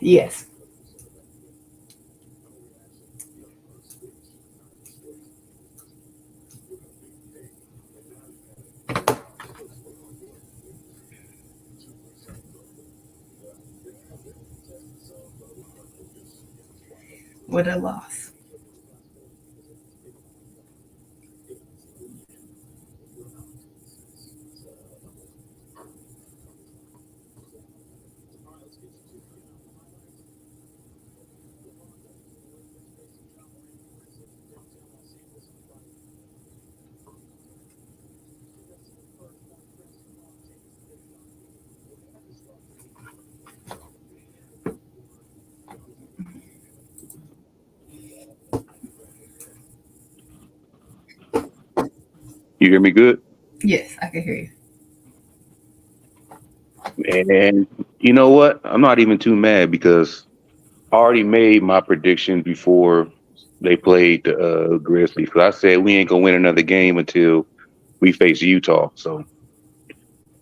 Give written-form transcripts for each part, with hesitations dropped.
Yes. With a loss. You hear me good? Yes, I can hear you. And you know what? I'm not even too mad because I already made my prediction before they played the Grizzlies. Because I said we ain't gonna win another game until we face Utah. So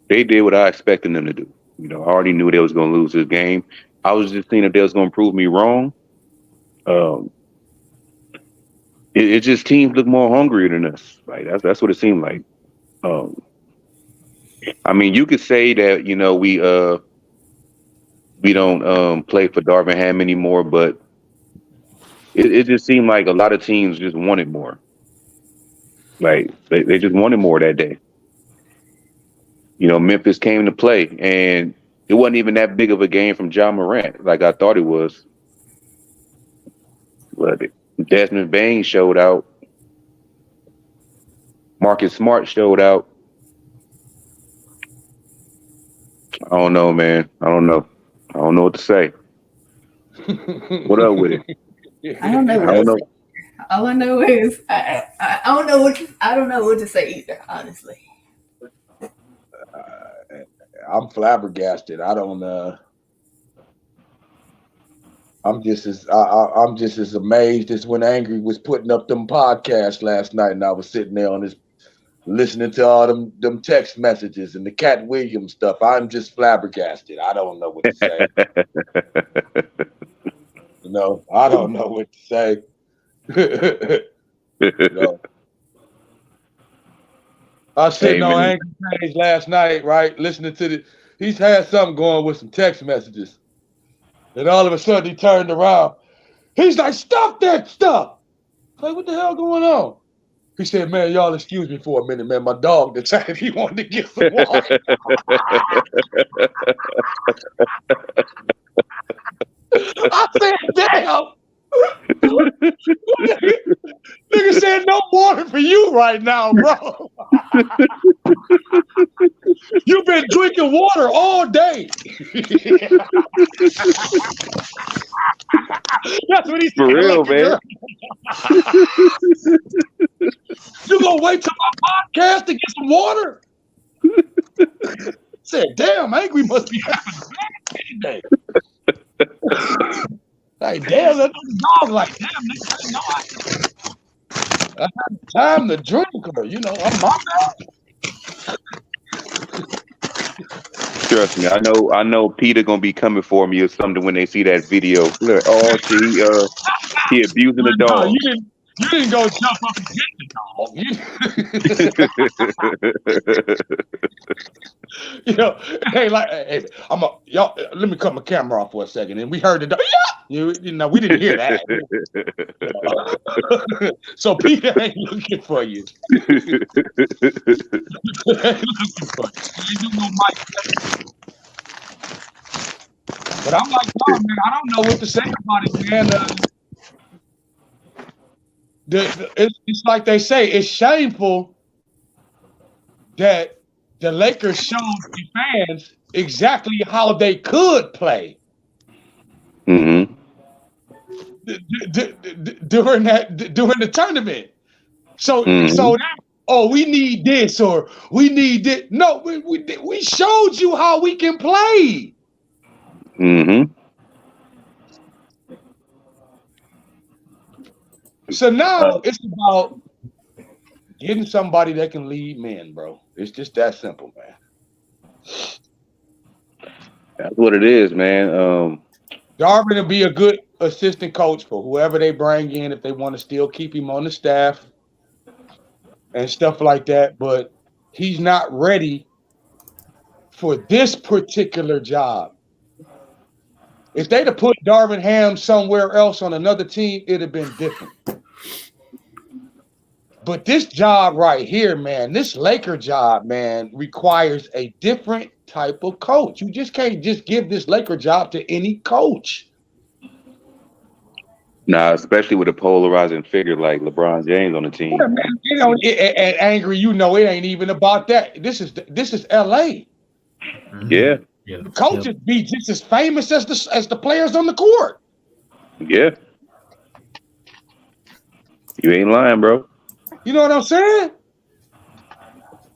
they did what I expected them to do. You know, I already knew they was gonna lose this game. I was just seeing if they was gonna prove me wrong. Um, it just teams look more hungry than us. Like that's what it seemed like. Um, I mean, you could say that we don't play for Darvin Ham anymore, but it just seemed like a lot of teams just wanted more. Like they just wanted more that day. You know, Memphis came to play, and it wasn't even that big of a game from John Morant, like I thought it was. But Desmond Bain showed out. Marcus Smart showed out. I don't know, man. I don't know. I don't know what to say. What up with it? I don't know I what don't to know. say. All I know is I don't know I don't know what to say either. Honestly, I'm flabbergasted. I don't. I'm just as amazed as when Angry was putting up them podcasts last night, and I was sitting there on his listening to all them text messages and the Cat Williams stuff. I'm just flabbergasted. I don't know what to say. I don't know what to say. you know, I was Hey sitting on man, Angry Page last night, right, listening to the. He's had something going with some text messages, and all of a sudden he turned around. He's like, "Stop that stuff!" Like, what the hell going on? He said, "Man, y'all excuse me for a minute, man. My dog decided he wanted to get some water." I said, "Damn." Nigga said no water for you right now, bro. You've been drinking water all day. That's what he for said. real, Look at man. girl. You gonna wait till my podcast to get some water? Said, damn, Angry must be having a bad day today. Like, damn, that dog like, damn, nigga, I know I had time to drink her. I'm my Trust me, I know Peter gonna be coming for me or something when they see that video. Look, oh, see, he abusing the no, dog. you didn't go jump up and get the dog. Hey, like, hey, y'all. Let me cut my camera off for a second. And we heard the dog. Yeah, we didn't hear that. So Peter ain't looking for you. Ain't looking for you. Ain't doing no Mike. But I'm like, oh man, I don't know what to say about it, man. It's like they say, it's shameful that the Lakers showed the fans exactly how they could play hmm during the tournament. So hmm that, oh, we need this or we need this. No, we showed you how we can play. hmm So now it's about getting somebody that can lead men, bro. It's just that simple, man. That's what it is, man. Darvin will be a good assistant coach for whoever they bring in if they want to still keep him on the staff and stuff like that. But he's not ready for this particular job. If they'd have put Darvin Ham somewhere else on another team, it'd have been different. But this job right here, man, this Laker job, man, requires a different type of coach. You just can't just give this Laker job to any coach. Nah, especially with a polarizing figure like LeBron James on the team. Yeah, man, you know, and Angry, you know, it ain't even about that. This is LA. Yeah. The coaches be just as famous as the players on the court. Yeah. You ain't lying, bro. You know what I'm saying?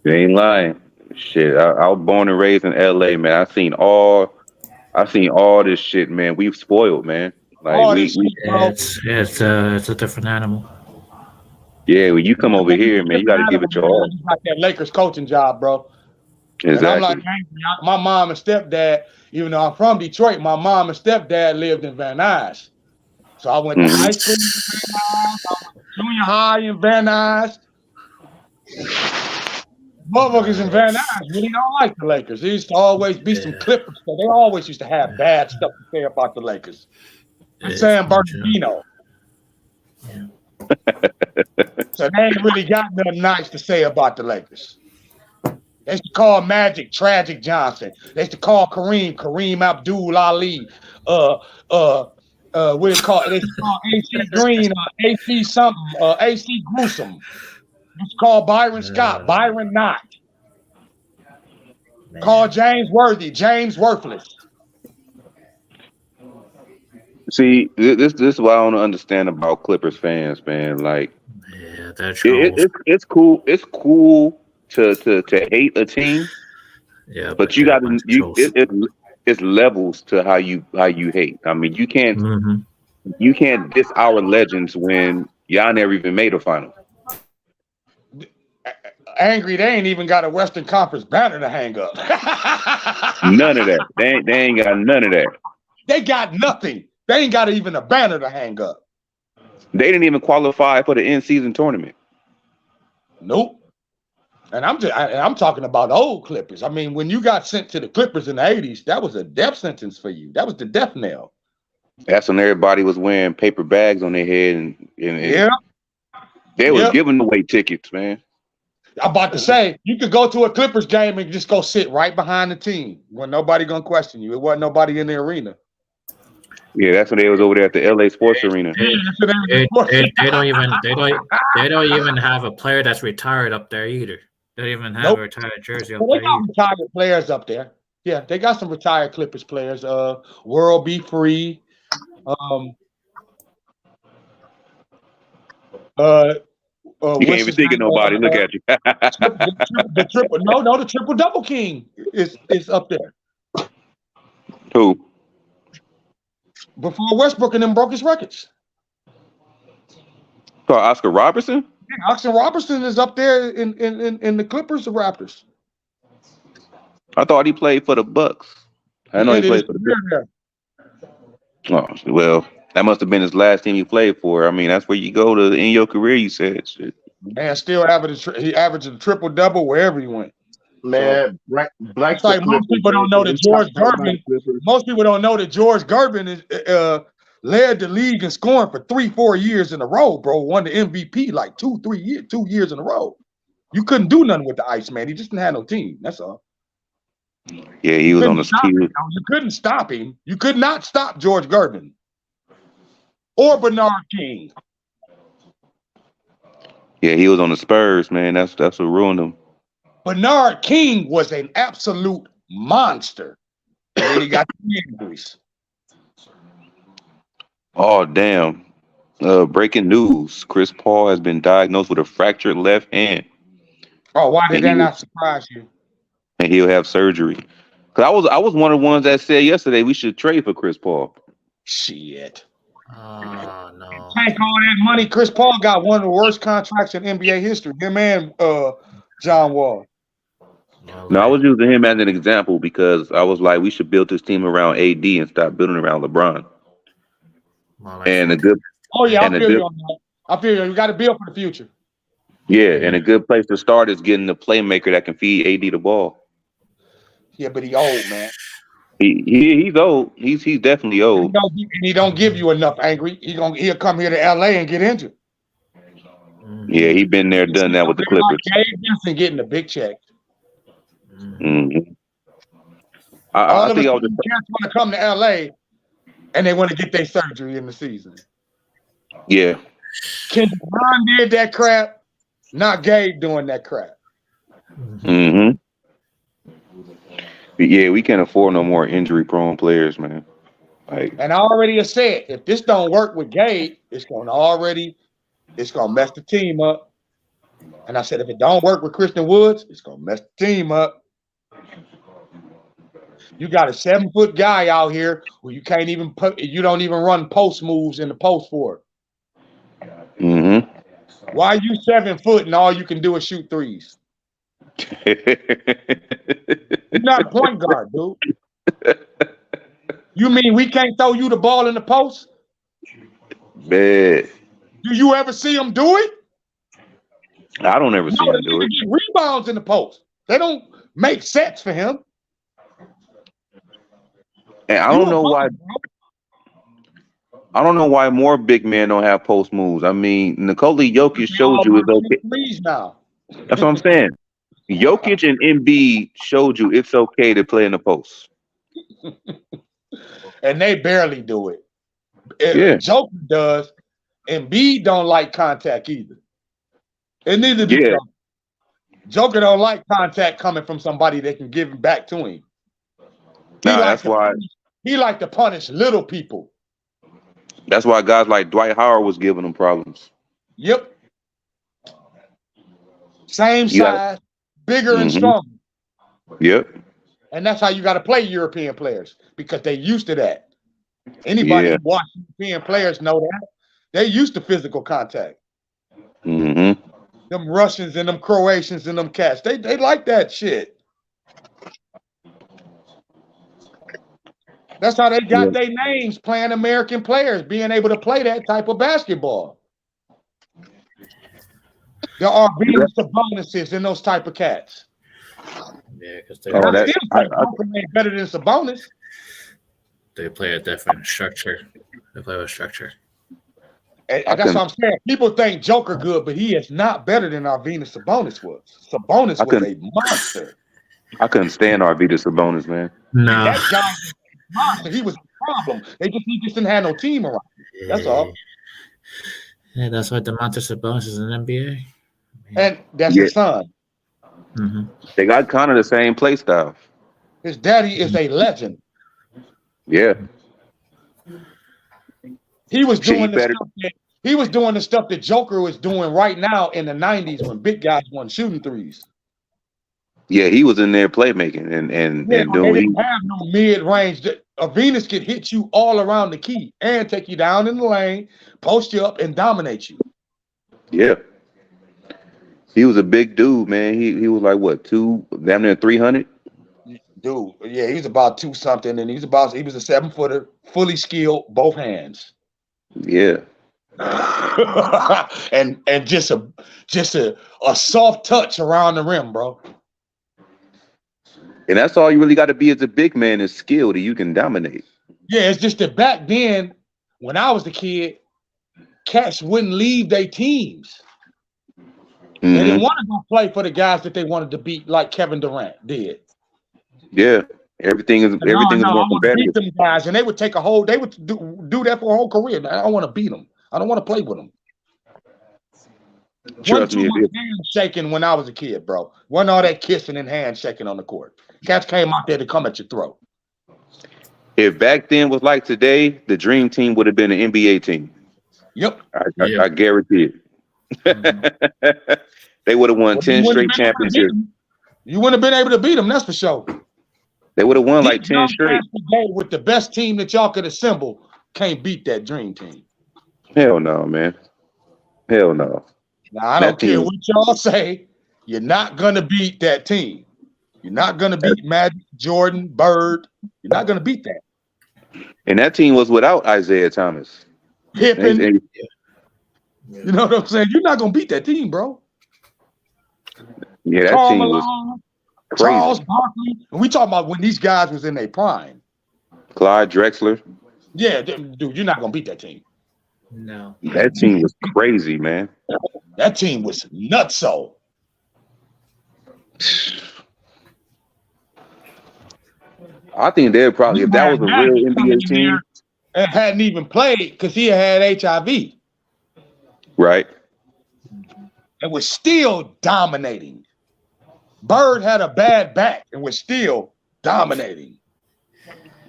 You ain't lying. Shit, I was born and raised in LA, man. I seen all this shit, man. We've spoiled, man. Like it's a different animal. Yeah, when you come over here, man, you got to give it your all. Like that Lakers coaching job, bro. Exactly. And I'm like, my mom and stepdad, even though I'm from Detroit, my mom and stepdad lived in Van Nuys. So I went to high school in Van Nuys, I went to junior high in Van Nuys. Motherfuckers in Van Nuys really don't like the Lakers. There used to always be some Clippers. So they always used to have bad stuff to say about the Lakers. San Bernardino. Yeah. So they ain't really got nothing nice to say about the Lakers. They used to call Magic Tragic Johnson. They used to call Kareem Abdul Ali. What is it called? They used to call AC Green, AC something, AC Gruesome. They used to call Byron Scott, Byron Knott. Call James Worthy, James Worthless. See, this is what I don't understand about Clippers fans, man. Like, yeah, that's it's cool. It's cool to hate a team. Yeah, but you got to it's levels to how you hate. I mean, you can't diss our legends when y'all never even made a final. Angry, they ain't even got a Western Conference banner to hang up. None of that. They ain't got none of that. They got nothing. They ain't got even a banner to hang up. They didn't even qualify for the in-season tournament. Nope. And I'm talking about old Clippers. I mean, when you got sent to the Clippers in the 80s, that was a death sentence for you. That was the death knell. That's when everybody was wearing paper bags on their head and they was giving away tickets, man. I'm about to say, you could go to a Clippers game and just go sit right behind the team. Wasn't nobody gonna question you. It wasn't nobody in the arena. Yeah, that's when they was over there at the LA Sports Arena. They don't even have a player that's retired up there either. They don't even have a retired jersey up there. They got retired players up there. Yeah, they got some retired Clippers players. World Be Free. You can't even think of nobody. Look at you. the triple double king is up there. Who? Before Westbrook and them broke his records. Oscar Robertson? Yeah, Oscar Robertson is up there in the Clippers or Raptors. I thought he played for the Bucks. I know he played for the Bucks. Oh, well, that must have been his last team he played for. I mean, that's where you go to in your career, you said. Shit. And still he averaged a triple-double wherever he went. Man, Black. Like most people don't know that George Gervin. Most people don't know that George Gervin is led the league in scoring for 3-4 years in a row, bro. Won the MVP like 2 years in a row. You couldn't do nothing with the Iceman. He just didn't have no team. That's all. Yeah, he was on the team. You couldn't stop him. You could not stop George Gervin or Bernard King. Yeah, he was on the Spurs, man. That's what ruined him. Bernard King was an absolute monster. And then he got the injuries. Oh, damn. Breaking news. Chris Paul has been diagnosed with a fractured left hand. Oh, why did that not surprise you? And he'll have surgery. Because I was one of the ones that said yesterday we should trade for Chris Paul. Shit. Oh, no. Take all that money. Chris Paul got one of the worst contracts in NBA history. Him and John Wall. Well, No, I was using him as an example because I was like, we should build this team around AD and stop building around LeBron. And a good, Oh yeah, and I a feel good, you on that. I feel you. You got to build for the future. yeah, and a good place to start is getting a playmaker that can feed AD the ball. Yeah, but he old, man. He's old. He's definitely old. He don't give you enough, Angry. He'll come here to LA and get injured. Yeah, he been there, done that with the Clippers. Gabe Vincent getting a big check. Mm-hmm. All I of a think I was sudden, cats want to come to LA and they want to get their surgery in the season. yeah. Kendrick Ron did that crap, not Gabe doing that crap. Mm-hmm. But yeah, we can't afford no more injury-prone players, man. Like, And I already have said, if this don't work with Gabe, it's gonna mess the team up. And I said, if it don't work with Christian Woods, it's gonna mess the team up. You got a 7-foot guy out here who you don't even run post moves in the post for. mm-hmm. Why are you 7 foot and all you can do is shoot threes? You're not a point guard, dude. You mean we can't throw you the ball in the post? Bad. Do you ever see him do it? I don't ever see him do it. Get rebounds in the post. They don't make sets for him. And I don't know why. I don't know why more big men don't have post moves. I mean, Nikola Jokic showed you it's okay. Now. That's what I'm saying. Jokic and Embiid showed you it's okay to play in the post. And they barely do it. Yeah. Joker does. Embiid don't like contact either. And neither do Joker. Joker don't like contact coming from somebody that can give him back to him. That's why he like to punish little people. That's why guys like Dwight Howard was giving them problems. Yep. Same size, bigger and stronger. Yep. And that's how you got to play European players because they used to that. Anybody who watch European players know that. They used to physical contact. Mm-hmm. Them Russians and them Croatians and them cats, they like that shit. That's how they got their names, playing American players, being able to play that type of basketball. There are Venus Sabonis in those type of cats. Yeah, because they better than Sabonis. They play a different structure. They play with structure. And that's what I'm saying. People think Joker good, but he is not better than our Venus Sabonis was. Sabonis was a monster. I couldn't stand Arvydas Sabonis, man. No. That guy was a monster. He was a problem. He just didn't have no team around him. That's all. Yeah, that's why Domantas Sabonis is in the NBA. And that's his son. Mm-hmm. They got kind of the same play style. His daddy is a legend. Yeah. He was doing the stuff that Joker was doing right now in the 90s when big guys weren't shooting threes. Yeah, he was in there playmaking and They doing. didn't have no mid range. A Venus could hit you all around the key and take you down in the lane, post you up, and dominate you. Yeah. He was a big dude, man. He was like what, damn near 300? Dude, yeah, he's about 2 something, and he was a 7-footer, fully skilled, both hands. Yeah. and just a soft touch around the rim, bro. And that's all you really got to be as a big man is skill that you can dominate. Yeah, it's just that back then, when I was a kid, cats wouldn't leave their teams. Mm-hmm. They didn't want to go play for the guys that they wanted to beat, like Kevin Durant did. Yeah, everything is more competitive. Beat them guys, and they would take a whole. They would do that for a whole career. I don't want to beat them. I don't want to play with them. Wasn't too much handshaking when I was a kid, bro. Wasn't all that kissing and handshaking on the court. Cats came out there to come at your throat. If back then was like today, the dream team would have been an NBA team. Yep, I guarantee it. Mm-hmm. They would have won 10 straight championships. You wouldn't have been able to beat them, that's for sure. They would have won like 10 straight. With the best team that y'all could assemble, can't beat that dream team. Hell no, man. Hell no. Now, I don't care what y'all say. You're not going to beat that team. You're not gonna beat Magic, Jordan, Bird. You're not gonna beat that. And that team was without Isaiah Thomas. Pippen. And- You know what I'm saying? You're not gonna beat that team, bro. yeah, that Karl team was Malone, crazy. Charles Barkley. And we talking about when these guys was in their prime. Clyde Drexler. Yeah, dude, you're not gonna beat that team. No. That team was crazy, man. That team was nutso. I think they'd probably, if that was a real NBA team, And hadn't even played because he had HIV right? and was still dominating. Bird had a bad back and was still dominating.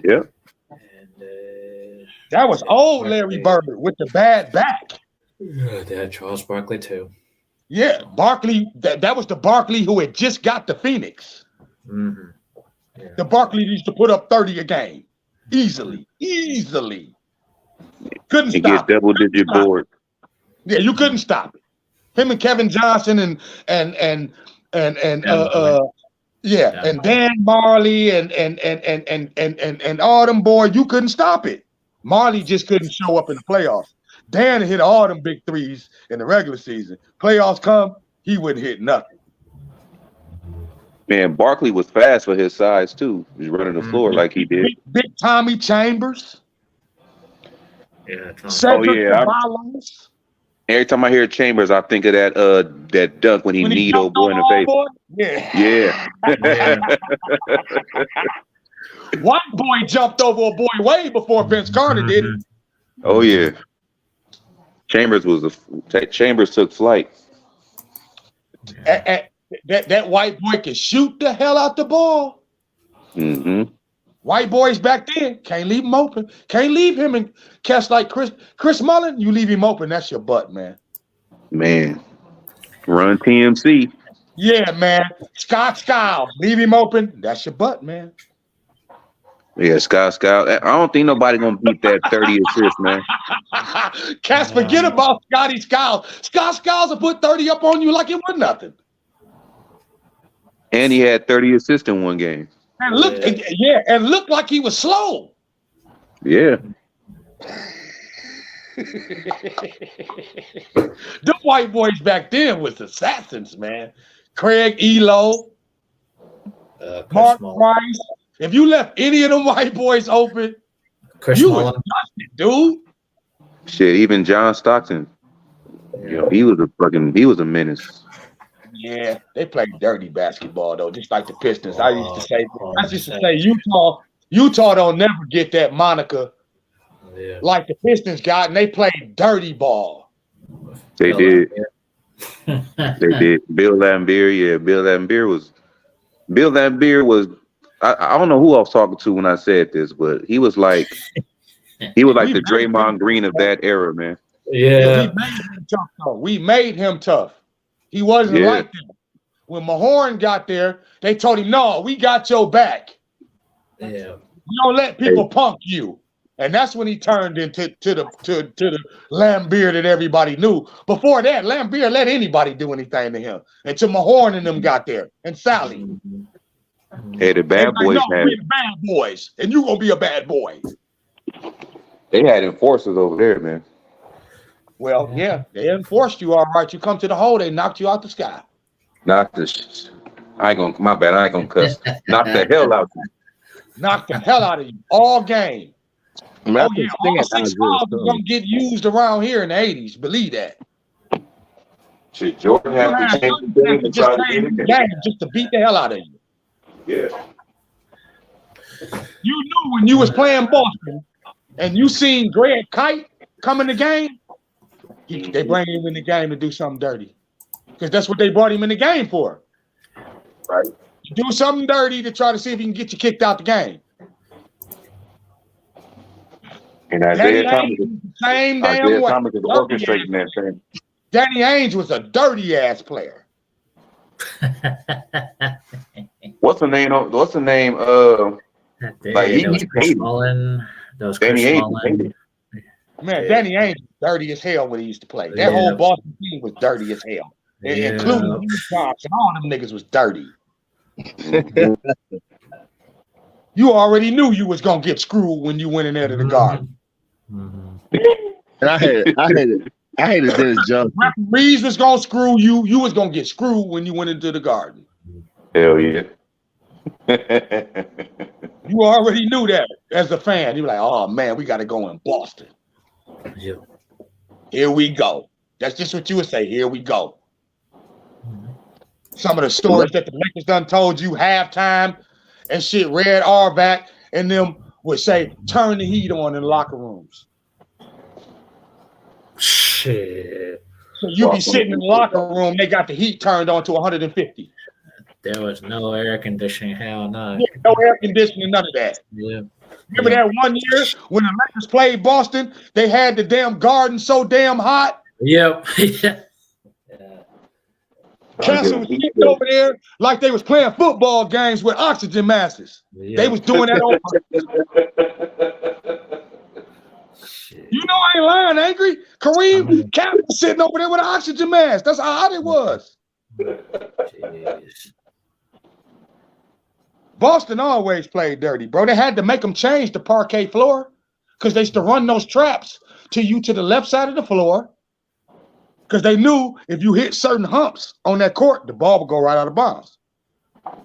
Yeah. And That was old Larry Bird with the bad back. they had Charles Barkley too. Yeah, Barkley. That was the Barkley who had just got the Phoenix. Mm-hmm. Yeah. The Barkley used to put up 30 a game, easily. Couldn't And stop get it. double-digit boards. Yeah, you couldn't stop it. Him and Kevin Johnson and Dan Marley and all them boys, you couldn't stop it. Marley just couldn't show up in the playoffs. Dan hit all them big threes in the regular season. Playoffs come, he wouldn't hit nothing. Man, Barkley was fast for his size too. He was running the floor like he did. Big Tommy Chambers. Yeah. Cedric yeah, Ceballos. Every time I hear Chambers, I think of that dunk when he kneed old boy in the face. Yeah. White boy jumped over a boy way before Vince Carter did it. Oh yeah. Chambers took flight. That white boy can shoot the hell out the ball. Mm-hmm. White boys back then can't leave him open. Can't leave him and catch like Chris Mullin. You leave him open, that's your butt, man. Man, run TMC. Yeah, man. Scott Skiles, leave him open. That's your butt, man. Yeah, Scott Skiles. I don't think nobody gonna beat that 30 assists, man. Cats forget about Scotty Skiles. Scott Skiles will put 30 up on you like it was nothing. And he had 30 assists in one game. And looked like he was slow. Yeah. The white boys back then was assassins, man. Craig Elo, Mark Price. If you left any of them white boys open, Chris you Mullin. was dusted, dude. Shit, even John Stockton. You know, he was a menace. Yeah, they played dirty basketball though, just like the Pistons. I used to say Utah don't never get that moniker like the Pistons got, and they played dirty ball. They did. They did. Bill Laimbeer was. I don't know who I was talking to when I said this, but he was like the Draymond Green of that era, man. Yeah. We made him tough. He wasn't like that. When Mahorn got there, they told him, "No, we got your back. Yeah. We don't let people punk you." And that's when he turned into the Laimbeer that everybody knew. Before that, Laimbeer let anybody do anything to him until Mahorn and them got there, and Sally. Hey, the bad boys had we the bad boys, and you gonna be a bad boy. They had enforcers over there, man. Well, yeah, they enforced you all right. You come to the hole, they knocked you out the sky. Not this. I ain't gonna cuss. Knock the hell out of you. Knocked the hell out of you all game. I mean, All 6 fouls was gonna get used around here in the 80s. Believe that. Shit, Jordan had to change the game to try to get it. Just to beat the hell out of you. Yeah. You knew when you was playing Boston and you seen Greg Kite come in the game, they bring him in the game to do something dirty. Because that's what they brought him in the game for. Right. Do something dirty to try to see if he can get you kicked out the game. And Isaiah Thomas is way. orchestrating that thing. Danny Ainge was a dirty ass player. What's the name? Like he Chris hated. Mullen. That was Danny Chris Ainge Mullen. hated. Man, Danny Ainge was dirty as hell when he used to play. That whole Boston team was dirty as hell. Including Thompson. All them niggas was dirty. You already knew you was gonna get screwed when you went in there to the Garden. And I hated Dennis Johnson. Referees was gonna screw you. You was gonna get screwed when you went into the Garden. Hell yeah. You already knew that as a fan. You were like, oh man, we gotta go in Boston. Yeah. Here we go. That's just what you would say. Here we go. Some of the stories that the Lakers done told you halftime and shit, Red Auerbach and them would say, turn the heat on in the locker rooms. Shit. So you be sitting in the locker room, they got the heat turned on to 150. There was no air conditioning. Hell no. Yeah, no air conditioning, none of that. Yeah. Remember that one year when the Lakers played Boston, they had the damn Garden so damn hot. Yep. Yeah. Castle was sitting over there like they was playing football games with oxygen masks. Yep. They was doing that over. You know I ain't lying, Angry. Kareem Castle was sitting over there with an oxygen mask. That's how hot it was. Jeez. Boston always played dirty, bro. They had to make them change the parquet floor because they used to run those traps to you to the left side of the floor because they knew if you hit certain humps on that court, the ball would go right out of bounds.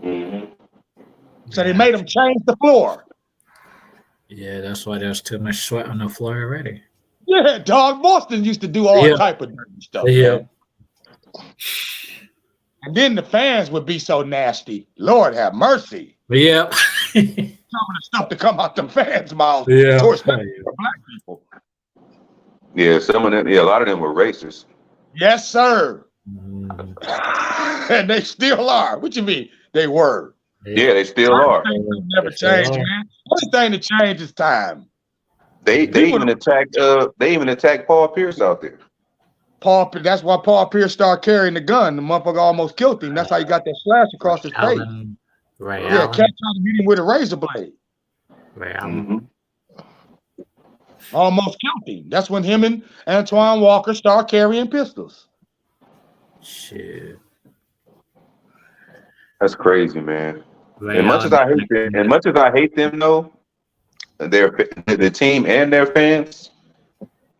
Mm-hmm. So they made them change the floor. Yeah, that's why there's too much sweat on the floor already. Yeah, dog. Boston used to do all type of dirty stuff. Yeah. Man. And then the fans would be so nasty. Lord have mercy. Yep. Some of the stuff to come out them fans' mouths. Yeah. Towards black people. Yeah, some of them. Yeah, a lot of them were racist. Yes, sir. Mm. And they still are. What you mean? They were. Yeah, they still are. Never changed, man. Only thing to change is time. They even attacked Paul Pierce out there. That's why Paul Pierce started carrying the gun. The motherfucker almost killed him. That's how he got that slash across his face. Ray Yeah, Allen. Cat tried to hit him with a razor blade. Ray Allen. Mm-hmm. Almost killed him. That's when him and Antoine Walker started carrying pistols. Shit. That's crazy, man. Ray As much as I hate them, though, the team and their fans,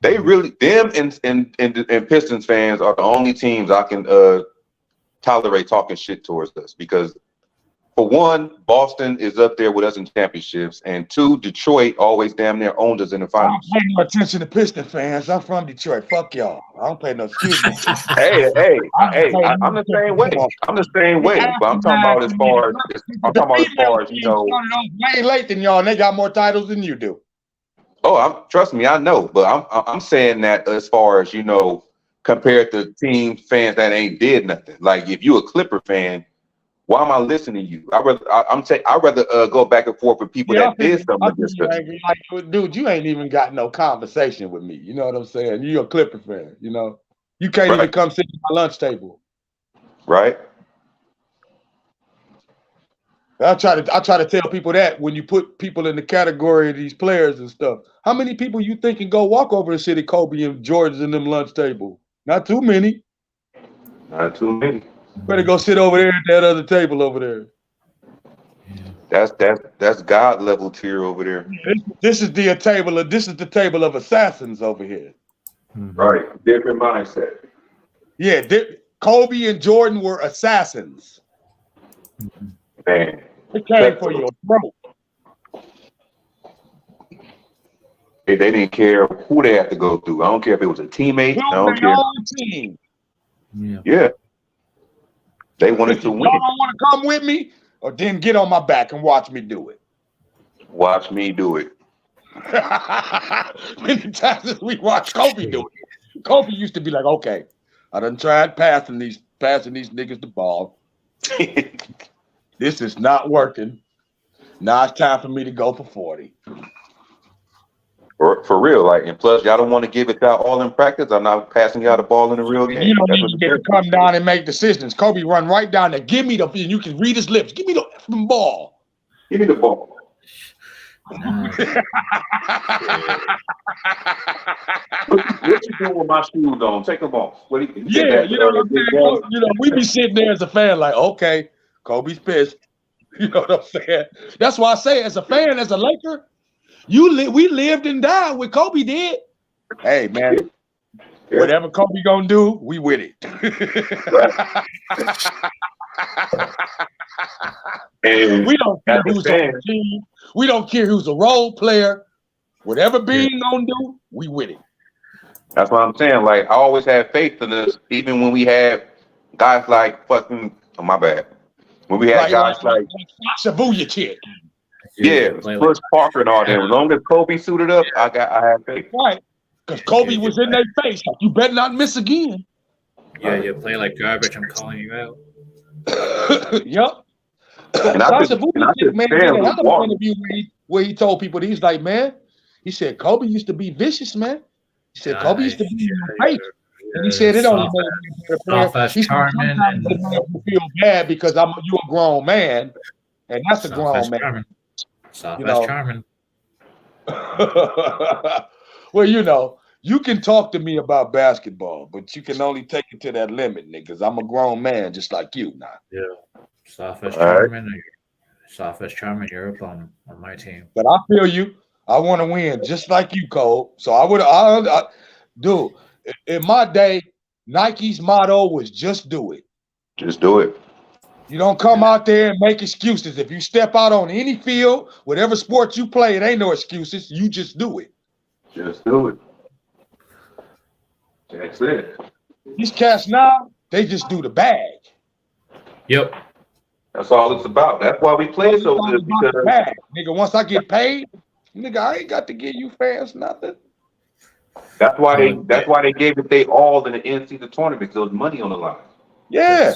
they really and Pistons fans are the only teams I can tolerate talking shit towards us because, for one, Boston is up there with us in championships, and two, Detroit always damn near owned us in the I finals. don't pay no attention to Piston fans. I'm from Detroit. Fuck y'all. I don't pay no excuse me. Hey, I'm the same way. I'm the same way, but I'm talking about as far as you know. Way late than y'all, and they got more titles than you do. Oh, trust me, I know, but I'm saying that as far as you know, compared to team fans that ain't did nothing. Like if you a Clipper fan, why am I listening to you? I'd rather go back and forth with people that did something. Like, dude, you ain't even got no conversation with me. You know what I'm saying? You're a Clipper fan. You know, you can't even come sit at my lunch table. Right. I try to tell people that when you put people in the category of these players and stuff, how many people you think can go walk over to City Kobe and George's in them lunch table? Not too many. Not too many. Better go sit over there at that other table over there. That's God level tier over there. This is the table of assassins over here. Right. Different mindset. Yeah, Kobe and Jordan were assassins. Man. They came for your throat. They didn't care who they had to go through. I don't care if it was a teammate. I don't care. Team. Yeah. They wanted to win. Y'all don't want to come with me, or then get on my back and watch me do it. Watch me do it. Many times as we watch Kobe do it. Kobe used to be like, okay, I done tried passing these niggas the ball. This is not working. Now it's time for me to go for 40. For real, like, and plus, y'all don't want to give it out all in practice. I'm not passing y'all the ball in the real game. You don't need to get to come down and make decisions. Kobe run right down there. Give me and you can read his lips. Give me the effing ball. Give me the ball. What you doing with my shoes on? Take them off. We be sitting there as a fan like, okay, Kobe's pissed. You know what I'm saying? That's why I say, as a fan, as a Laker, we lived and died what Kobe did. Hey, man, whatever Kobe gonna do, we with it. And We don't care as a who's on fan, the team. We don't care who's a role player. Whatever Bean gonna do, we with it. that's what I'm saying. Like, I always had faith in this, even when we had guys like fucking, oh, my bad. When we had guys like Sasha Vujacic. Bruce Parker and all that. As long as Kobe suited up, I had faith. Right. Because Kobe was in their face. Like, you better not miss again. Yeah, you play like garbage. I'm calling you out. Yup. And Sasha Vujacic, man, did another Walker. interview where he told people, he's like, man, he said, Kobe used to be vicious, man. He said, Kobe used to be in your face. And he said, it only made me a better player. Soft-ass He said, Charmin sometimes it made me feel bad because you a grown man. And that's a grown man. Soft You know. as Charmin. Well, you know, you can talk to me about basketball, but you can only take it to that limit, niggas. I'm a grown man just like you now. Yeah. Soft as All right. Charmin. Soft as Charmin, you're up on my team. But I feel you. I want to win just like you, Cole. So dude, in my day, Nike's motto was just do it. Just do it. You don't come out there and make excuses. If you step out on any field, whatever sport you play, it ain't no excuses. You just do it. Just do it. That's it. These cats now, they just do the bag. Yep. That's all it's about. That's why we play so It's all good, about the because bag. Nigga, once I get paid, nigga, I ain't got to give you fans nothing. that's why they gave it they all in the in-season tournament, because there was money on the line. Yeah.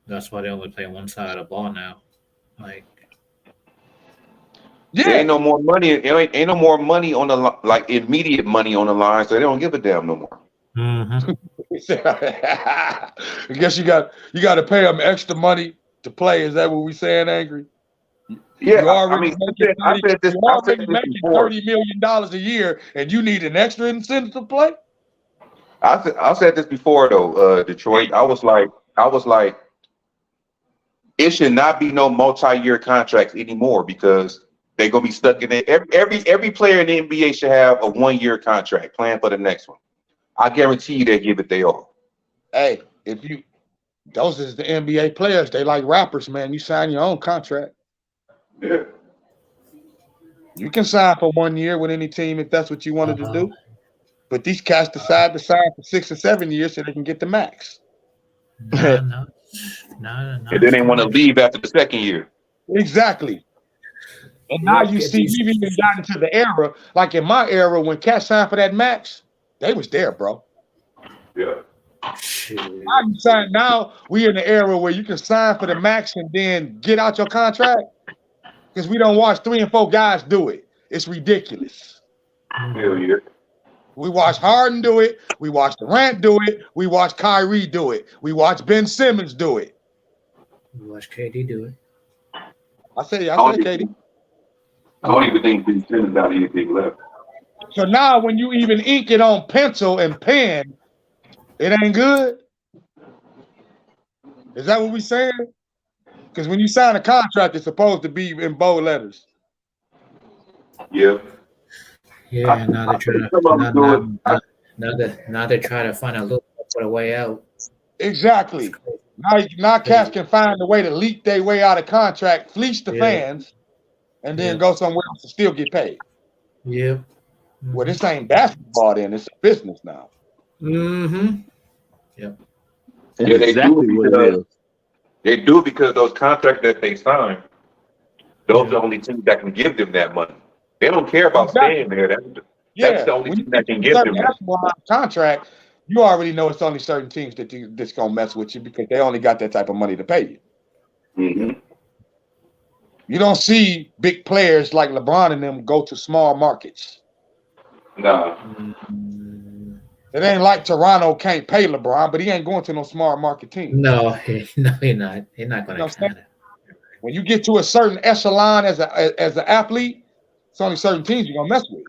That's why they only play one side of the ball now. Like, There Yeah. ain't no more money. Ain't no more money on the like immediate money on the line, so they don't give a damn no more. mm-hmm. I guess you got to pay them extra money to play. Is that what we saying, Angry? Yeah, You I already mean, making I said this before. $30 million a year, and you need an extra incentive to play? I said this before though, Detroit. I was like, it should not be no multi-year contracts anymore, because they're gonna be stuck in it. Every player in the NBA should have a 1-year contract, plan for the next one. I guarantee you they give it they all. Hey, those is the NBA players. They like rappers, man. You sign your own contract. Yeah. You can sign for 1 year with any team if that's what you wanted to do. But these cats decide to sign for 6 or 7 years so they can get the max. No. And then they want to leave after the second year. Exactly. And now you see, we've even gotten to the era, like in my era, when cats signed for that max, they was there, bro. Yeah. Now we in the era where you can sign for the max and then get out your contract, because we don't watch 3 and 4 guys do it. It's ridiculous. Hell yeah. We watch Harden do it. We watch Durant do it. We watch Kyrie do it. We watch Ben Simmons do it. We watch KD do it. I said KD. I don't even think Ben Simmons got anything left. So now when you even ink it on pencil and pen, it ain't good. Is that what we saying? Because when you sign a contract, it's supposed to be in bold letters. Yeah. Yeah, now they're trying to find a little for the way out. Exactly. Now cats can find a way to leak their way out of contract, fleece the fans, and then go somewhere else to still get paid. Yep. Well, this ain't basketball then. It's a business now. Mm-hmm. Yeah, they Exactly do what it because is. they do because those contracts that they sign, those are the only teams that can give them that money. They don't care about staying there. That's the only team that can give them that. Contract, you already know it's only certain teams that's gonna mess with you because they only got that type of money to pay you. Mm-hmm. You don't see big players like LeBron and them go to small markets. Nah. It ain't like Toronto can't pay LeBron, but he ain't going to no small market team. No, he's not. He's not going to sign it. When you get to a certain echelon as an athlete, it's only certain teams you're gonna mess with.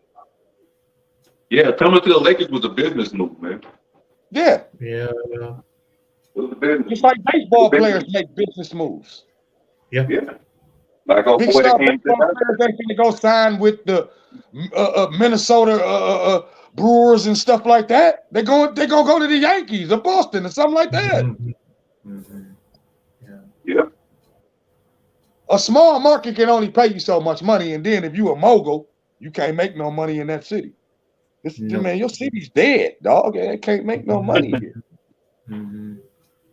Yeah, coming to the Lakers was a business move, man. Yeah. Yeah. It was a business. Just like baseball players make business moves. Yeah. Like Big star baseball players, they finna go sign with the Minnesota Brewers and stuff like that. They gonna go to the Yankees or Boston or something like that. Yeah. A small market can only pay you so much money, and then if you a mogul, you can't make no money in that city. Man, your city's dead, dog. They can't make no money here.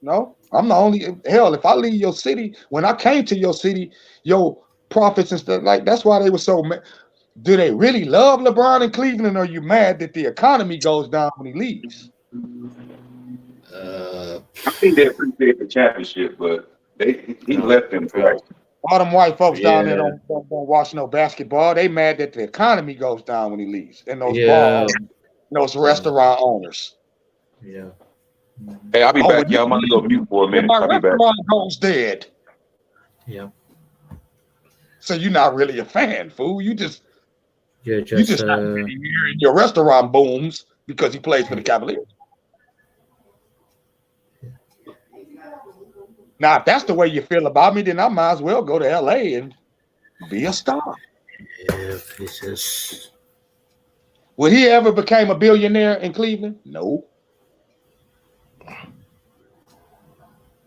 No, I'm the only hell. If I leave your city, when I came to your city, your profits and stuff like that's why they were so mad. Do they really love LeBron in Cleveland, or are you mad that the economy goes down when he leaves? I think they appreciate the championship, but he left them twice. All them white folks down there don't watch no basketball. They mad that the economy goes down when he leaves, and those bars, those restaurant owners. Yeah. Hey, I'll be back, y'all. I'm gonna go mute for a minute. My I'll be back. restaurant goes dead. Yeah. So you're not really a fan, fool. You just not really here in your restaurant booms because he plays for the Cavaliers. Now, if that's the way you feel about me, then I might as well go to LA and be a star. Yeah, Jesus. Would he ever became a billionaire in Cleveland? No.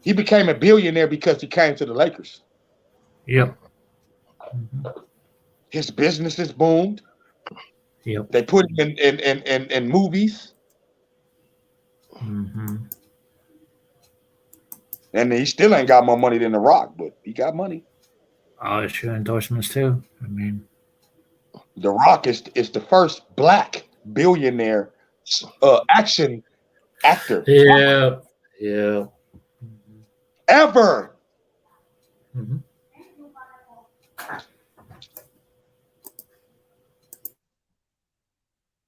He became a billionaire because he came to the Lakers. Yep. His businesses boomed. Yep. They put him in movies. And he still ain't got more money than The Rock, but he got money. Oh, it's your endorsements too. I mean, The Rock is the first black billionaire action actor. Yeah. Ever.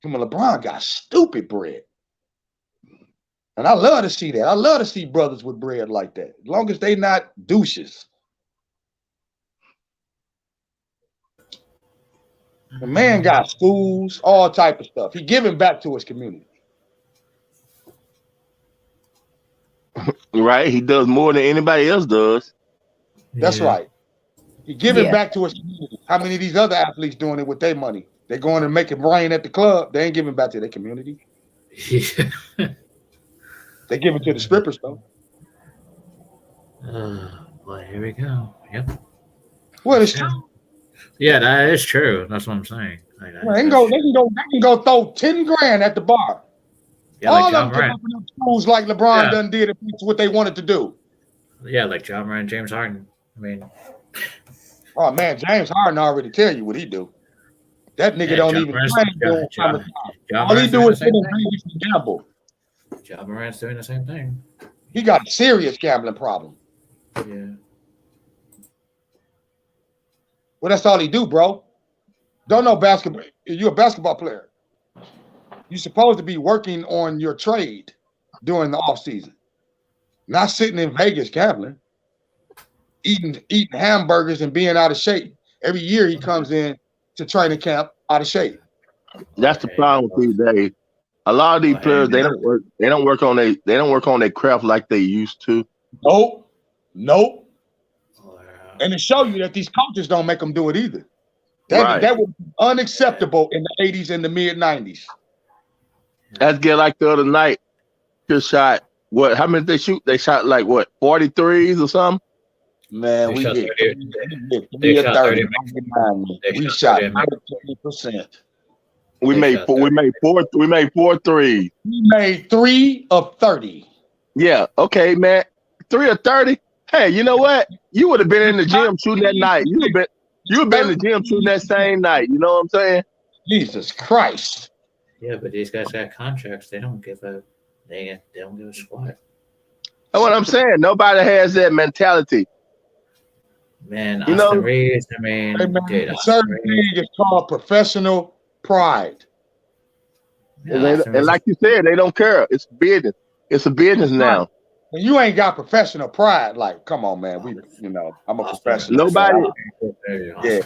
LeBron got stupid bread. And I love to see that. I love to see brothers with bread like that. As long as they not douches. The man got schools, all type of stuff. He giving back to his community. Right? He does more than anybody else does. That's right. He giving back to his community. How many of these other athletes doing it with their money? They're going to make it rain at the club. They ain't giving back to their community. Yeah. They give it to the strippers, though. Well, here we go. Yep. Well, it's true. Yeah, that is true. That's what I'm saying. They can go throw 10 grand at the bar. Yeah, all like of them can open up schools like LeBron done did if it's what they wanted to do. Yeah, like John Moran, James Harden. I mean, oh man, James Harden already tell you what he do. That nigga don't even train. All he do is sit in Vegas and gamble. John Moran's doing the same thing. He got a serious gambling problem. Yeah. Well, that's all he do, bro. Don't know basketball. You're a basketball player. You're supposed to be working on your trade during the off season, not sitting in Vegas gambling, eating hamburgers and being out of shape. Every year he comes in to training camp out of shape. That's the problem with these days. A lot of these players they don't work on their craft like they used to. Nope. And to show you that these coaches don't make them do it either. That was unacceptable in the 80s and the mid 90s. Let's get like the other night. Just shot what? How many did they shoot? They shot like what? 43s or something. Man, we shot 30. We shot 30%. We made four threes. We made 3 of 30. Yeah. Okay, man. 3 of 30. Hey, you know what? You would have been in the gym shooting that night. You would have been in the gym shooting that same night. You know what I'm saying? Jesus Christ. Yeah, but these guys got contracts. They don't give a squat. That's what I'm saying. Nobody has that mentality. Man, Austin Reeves, I mean, dude, a certain thing is called professional pride. Yeah, and like you said, they don't care. It's business. It's a business now. When you ain't got professional pride, like, come on, man. I'm a professional. Nobody.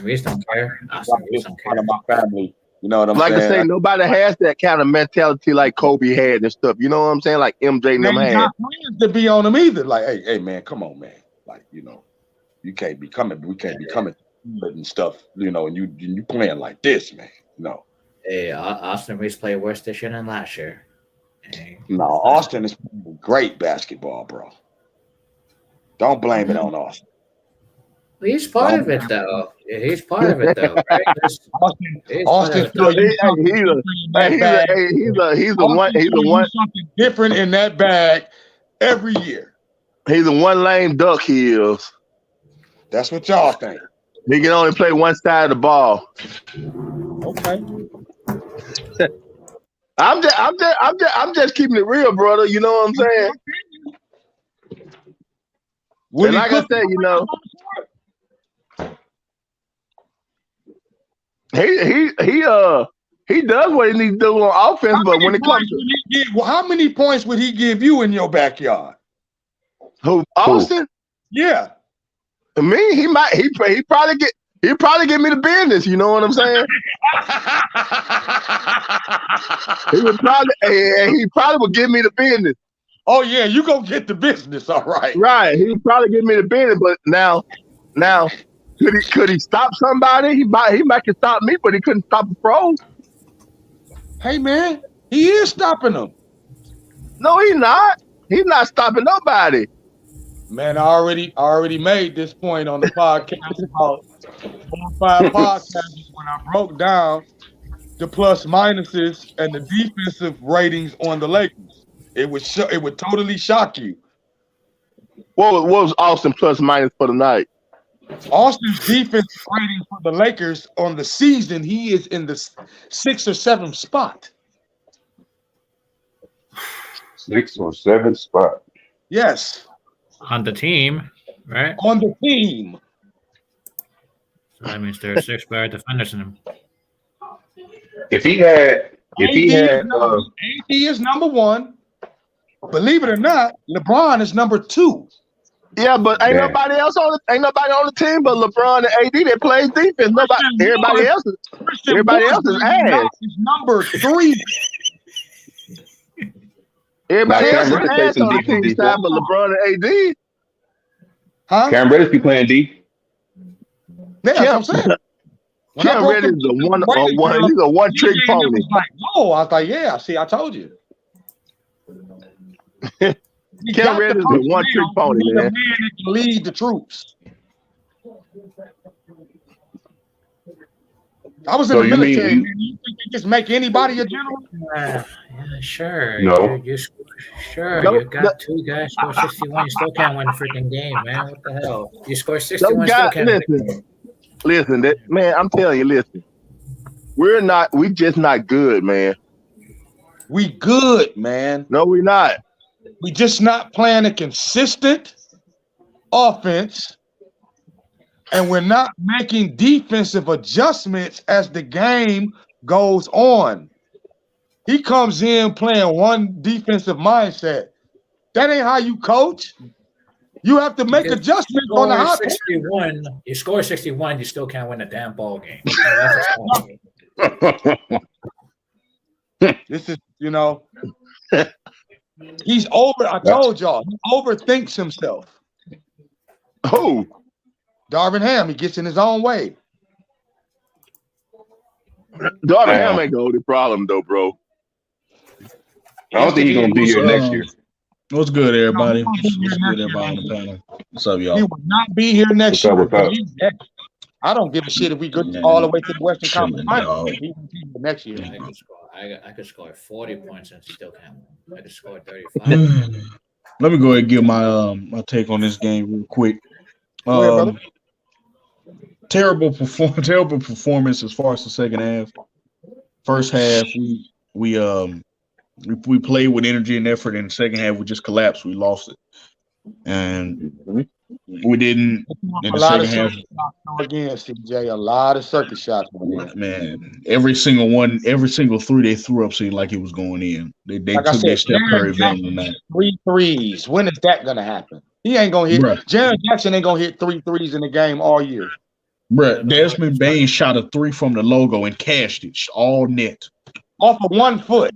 Reeves don't care. Part of my family. You know what I'm saying? Like I say, nobody has that kind of mentality like Kobe had and stuff. You know what I'm saying? Like MJ and them had. Not friends to be on them either. Like, hey, man, come on, man. Like, you You can't be coming. We can't be coming and stuff. You know, and you playing like this, man. No. Hey, Austin Reeves played worse this year than last year. Hey. No, Austin is playing great basketball, bro. Don't blame it on Austin. He's part of it, though. Yeah, he's part of it, though. Right? Austin, he's the one something different in that bag every year. He's the one lane duck. He is. That's what y'all think. He can only play one side of the ball. Okay. I'm just keeping it real, brother. You know what I'm saying? And like I said, you know, he does what he needs to do on offense, but when it comes to how many points would he give you in your backyard? Who, Austin? Yeah. Me, he probably give me the business. You know what I'm saying? he probably would give me the business. Oh yeah, you gonna get the business, all right. Right, he would probably give me the business, but now, could he stop somebody? He might can stop me, but he couldn't stop the pros. Hey man, he is stopping them. No, he's not. He's not stopping nobody. Man, I already made this point on the podcast about 4 or 5 podcasts when I broke down the plus minuses and the defensive ratings on the Lakers. It would totally shock you. What was Austin plus minus for the night? Austin's defensive rating for the Lakers on the season, he is in the 6th or 7th spot. 6th or 7th spot. Yes. On the team, right? On the team. So that means there are 6 better defenders in him. If he had AD is number 1. Believe it or not, LeBron is number 2. Yeah, but ain't nobody on the team but LeBron and AD that plays defense. Everybody else is ass. Is number 3. Everybody else is ass on the team side but LeBron and AD. Huh? Cam Reddish be playing D. Yeah, that's what I'm saying. Cam Reddish is a one. He's a one-trick pony. Was like, no, I thought, yeah. See, I told you. Cam Reddish is a one-trick pony, man. The man that can lead the troops. I was in the military. You think they just make anybody a general? Yeah, sure. No. You got 2 guys score 61. You still can't win a freaking game, man. What the hell? You score 61, still can't win a game. Listen, man, I'm telling you, listen. We just not good, man. We good, man. No, we're not. We just not playing a consistent offense, and we're not making defensive adjustments as the game goes on. He comes in playing one defensive mindset. That ain't how you coach. You have to make adjustments on the hot 61. You score 61, you still can't win a damn ball game. This is, he's over. I told y'all, he overthinks himself. Who? Darvin Ham, he gets in his own way. Darvin Ham ain't the only problem, though, bro. I don't think he's gonna be here next year. What's good, everybody? What's good, everybody on the panel? What's up, y'all? He will not be here next year. What's up? I don't give a shit if we go all the way to the Western Conference Finals. He won't be here next year. I could score 40 points and still can't win. I could score 35. Let me go ahead and give my take on this game real quick. Terrible performance as far as the second half. First half, we played with energy and effort. In the second half, we just collapsed. We lost it, and we didn't. In the second half, again, CJ, a lot of circus shots. Man, every single 3 they threw up seemed like it was going in. They took their Steph Curry vein tonight. 3 threes. When is that gonna happen? He ain't gonna hit. Jaren Jackson ain't gonna hit 3 threes in the game all year. Bruh, Desmond Bain shot a 3 from the logo and cashed it all net. Off of 1 foot.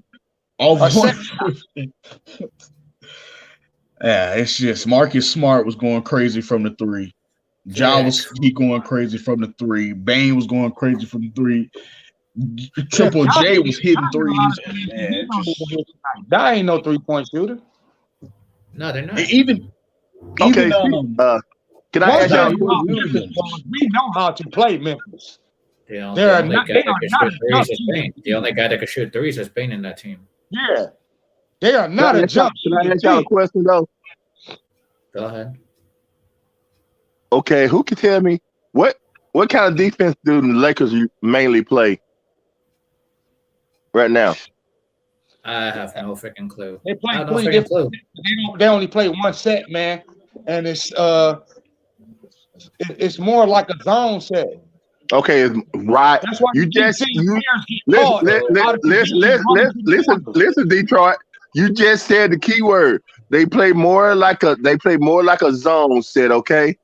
Yeah, it's just Marcus Smart was going crazy from the 3. Ja was going crazy from the 3. Bane was going crazy from the 3. Triple J was hitting threes. Man, that ain't no 3-point shooter. No, they're not. Okay, can I ask y'all? We know how to play Memphis. The only guy that could shoot threes is Bane in that team. Yeah, they are not a jump. Can I ask y'all a question though? Go ahead. Okay, who can tell me what kind of defense do the Lakers mainly play right now? I have no freaking clue. They play They only play one set, man, and it's more like a zone set. Okay, right. That's why listen, Detroit. You just said the key word. They play more like a zone set. Okay,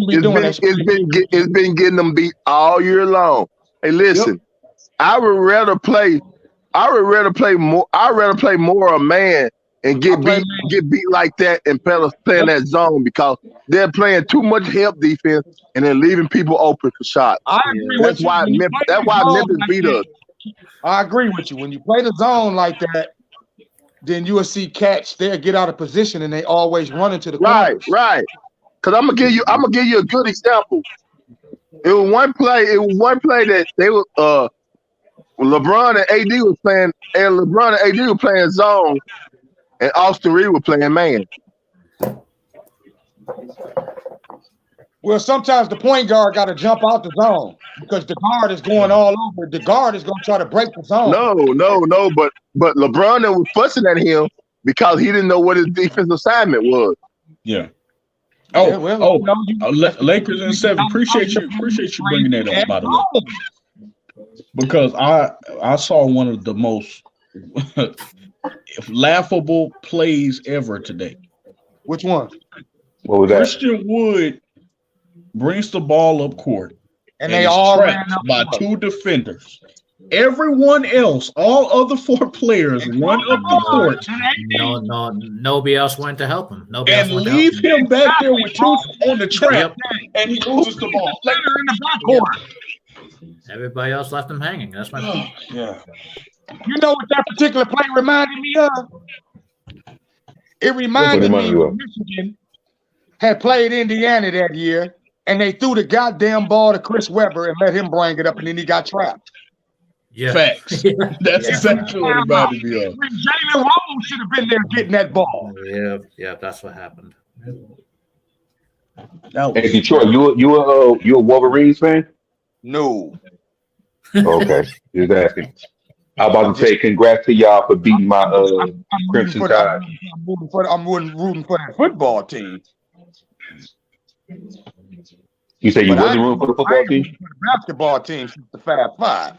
it's been getting them beat all year long. Hey, listen, I would rather play more a man and get beat like that and playing that zone because they're playing too much help defense and they're leaving people open for shots. I agree that's why Memphis beat us. I agree with you. When you play the zone like that, then you will see cats there get out of position and they always run into the corners. Right. Because I'm gonna give you a good example. It was one play that they were LeBron and AD was playing, and LeBron and AD were playing zone, and Austin Reed was playing man. Well, sometimes the point guard got to jump out the zone because the guard is going all over. The guard is going to try to break the zone. No, but LeBron was fussing at him because he didn't know what his defensive assignment was. Yeah. Lakers in 7. Appreciate you bringing that up, by the way. Because I saw one of the most laughable plays ever today. Which one? What was that? Christian Wood brings the ball up court, and they all trapped by 2 defenders. Everyone else, all other 4 players, run up the court. Nobody else went to help him. And leave him back there with 2 on the trap, and he loses the ball. Later in the backcourt. Everybody else left him hanging. That's my point. Yeah. You know what that particular play reminded me of? It reminded me of Michigan had played Indiana that year, and they threw the goddamn ball to Chris Webber and let him bring it up, and then he got trapped. Yeah. Facts. That's exactly what it reminded me of. Jalen Rose should have been there getting that ball. Yeah, that's what happened. Hey, Detroit, you a Wolverines fan? No. Okay, just asking. I'm about to say congrats to y'all for beating my Crimson Tide. I'm rooting for that football team. You say you wasn't rooting for the football team? For the basketball team, the Fab Five.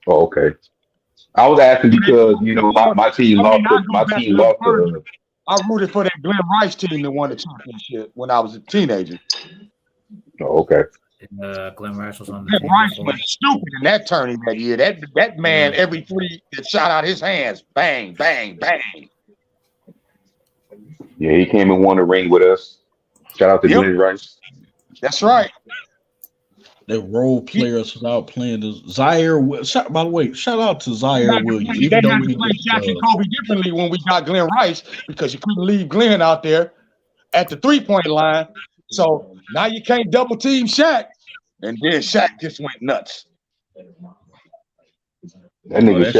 Oh, okay. I was asking because my team lost. I rooted for that Glenn Rice team that won the championship when I was a teenager. Oh, okay. Glenn Rice was on the team. Rice was stupid in that tourney that year. That man, every 3 that shot out his hands, bang, bang, bang. Yeah, he came and won a ring with us. Shout out to Glenn Rice. That's right. The role players without playing the Zaire. By the way, shout out to Zaire Williams. Even though we played Shaq and Kobe differently when we got Glenn Rice because you couldn't leave Glenn out there at the 3-point line. So now you can't double team Shaq, and then Shaq just went nuts. That nigga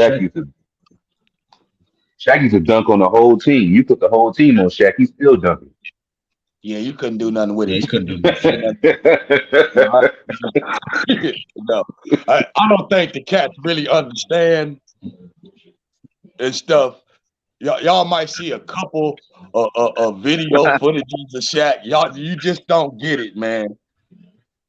Shaq used to dunk on the whole team. You put the whole team on Shaq, he's still dunking. Yeah, you couldn't do nothing with it. You couldn't do nothing. No, I don't think the cats really understand and stuff. Y'all might see a couple of video footages of Shaq. You just don't get it, man.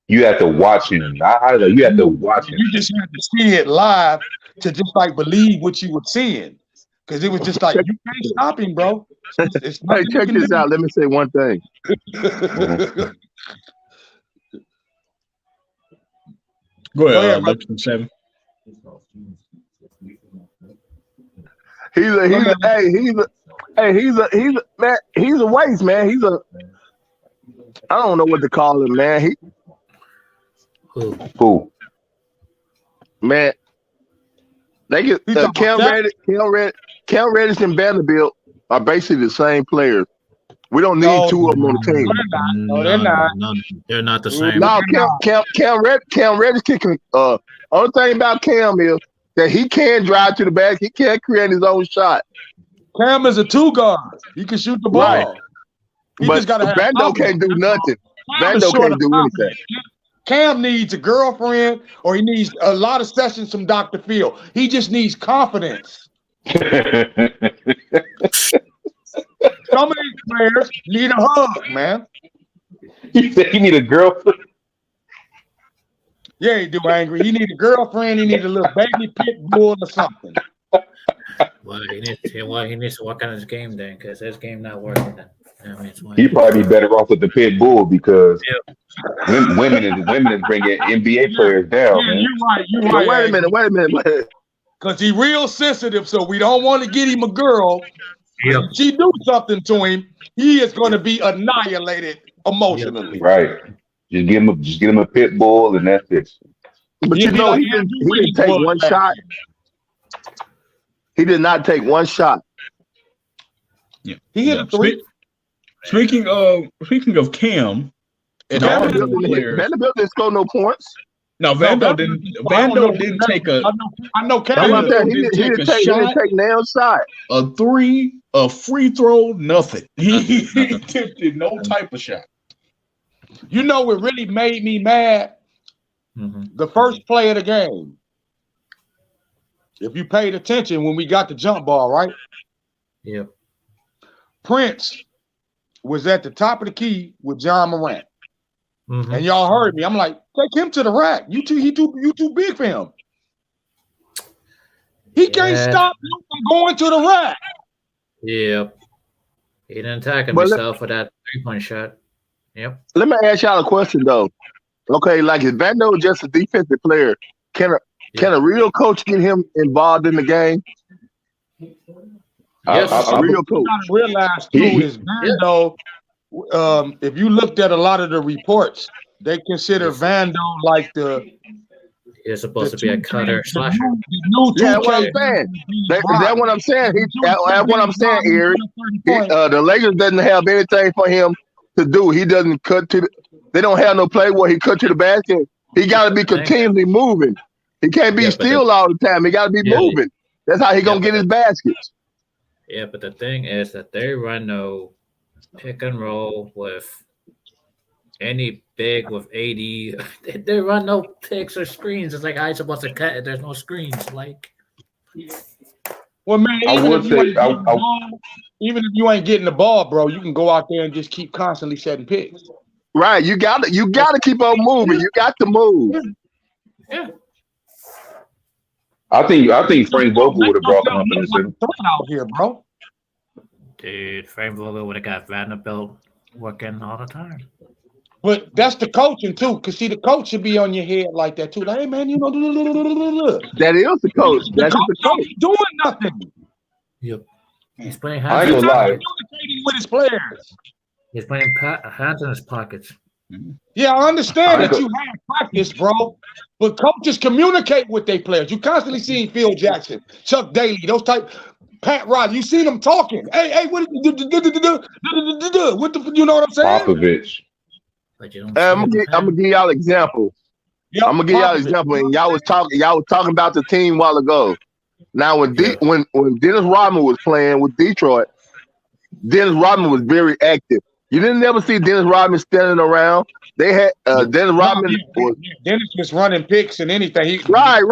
You have to watch him. You have to watch him. You just have to see it live to just like believe what you were seeing. Because it was just like, you can't stop him, bro. Hey, check this out. Let me say one thing. Go ahead, Lexington 7. He's a waste, man. I don't know what to call him, man. Who? Man, they get Cam Reddish and Vanderbilt are basically the same players. We don't need two of them on the team. No, they're not. They're not the same. No, Cam Reddish kicking. Only thing about Cam is that he can drive to the back. He can create his own shot. Cam is a two guard. He can shoot the ball. Right. He But just gotta have Vando can't do nothing. Vando can't do anything. Cam needs a girlfriend, or he needs a lot of sessions from Dr. Phil. He just needs confidence. Some of these players need a hug, man. You said you need a girlfriend? Yeah, he do, Angry. He need a girlfriend. He need a little baby pit bull or something. Well, he needs to work on his game then, because his game not working. Then. He'd probably be better off with the pit bull because women is bringing NBA players down. Yeah, Man. you're right. Wait a minute. Because he's real sensitive, so we don't want to get him a girl. Yep. If she do something to him, he is going to be annihilated emotionally. Right. Just give him a pit bull and that's it. But Yeah, you know, he he didn't take one shot. He did not take one shot. Yeah. He hit a three. Speaking of Cam, and all the players. Vanderbilt didn't score no points. No, Vando didn't take a. I know That's what I'm Cam. saying. He didn't take nail shot. A three, a free throw, nothing. He attempted no type of shot. You know what really made me mad? The first play of the game. If you paid attention when we got the jump ball, right? Yep. Prince was at the top of the key with John Morant. And y'all heard me. I'm like, take him to the rack. You too big for him. He can't stop you from going to the rack. Yep. He didn't attack himself for that 3-point shot. Yep. Let me ask y'all a question though. Okay, like if Vando is just a defensive player, can a real coach get him involved in the game? Yes. A real coach. Realize too is Vando. If you looked at a lot of the reports, they consider Vando like He's supposed to be a cutter slasher. Yeah, that's what I'm saying. That's what I'm saying. That's what I'm saying, Eric. The Lakers doesn't have anything for him to do. He doesn't cut to they don't have no play where he cut to the basket. He got to be continually moving. He can't be still all the time. He got to be moving. That's how he gonna get his baskets. Yeah, but the thing is that they run no pick and roll with any big with AD. They run no picks or screens. It's like I supposed to cut it. There's no screens. Like, well, man, even if you ain't getting the ball, bro, you can go out there and just keep constantly setting picks. Right, you got to keep on moving. You got to move. Yeah. I think Frank Vogel would have brought confidence in. Out here, bro. Dude, Frank Vogel would have got Vanderbilt working all the time. But that's the coaching too, because see, the coach should be on your head like that too. Like, hey man, you know, that is the coach. That's the coach ain't doing nothing. Yep. He's playing I hands. ain't gonna lie. Communicating with his players. He's playing hands in his pockets. Yeah, I understand that you have practice, bro. But coaches communicate with their players. You constantly seeing Phil Jackson, Chuck Daly, those type, Pat Riley. You see them talking. Hey, what you know what I'm saying? Popovich. But you don't I'm gonna give y'all an example. Yep, I'm gonna give y'all an example. And y'all was talking about the team a while ago. Now when Dennis Rodman was playing with Detroit, Dennis Rodman was very active. You didn't never see Dennis Rodman standing around. They had Dennis Rodman. Dennis was running picks and anything. Right.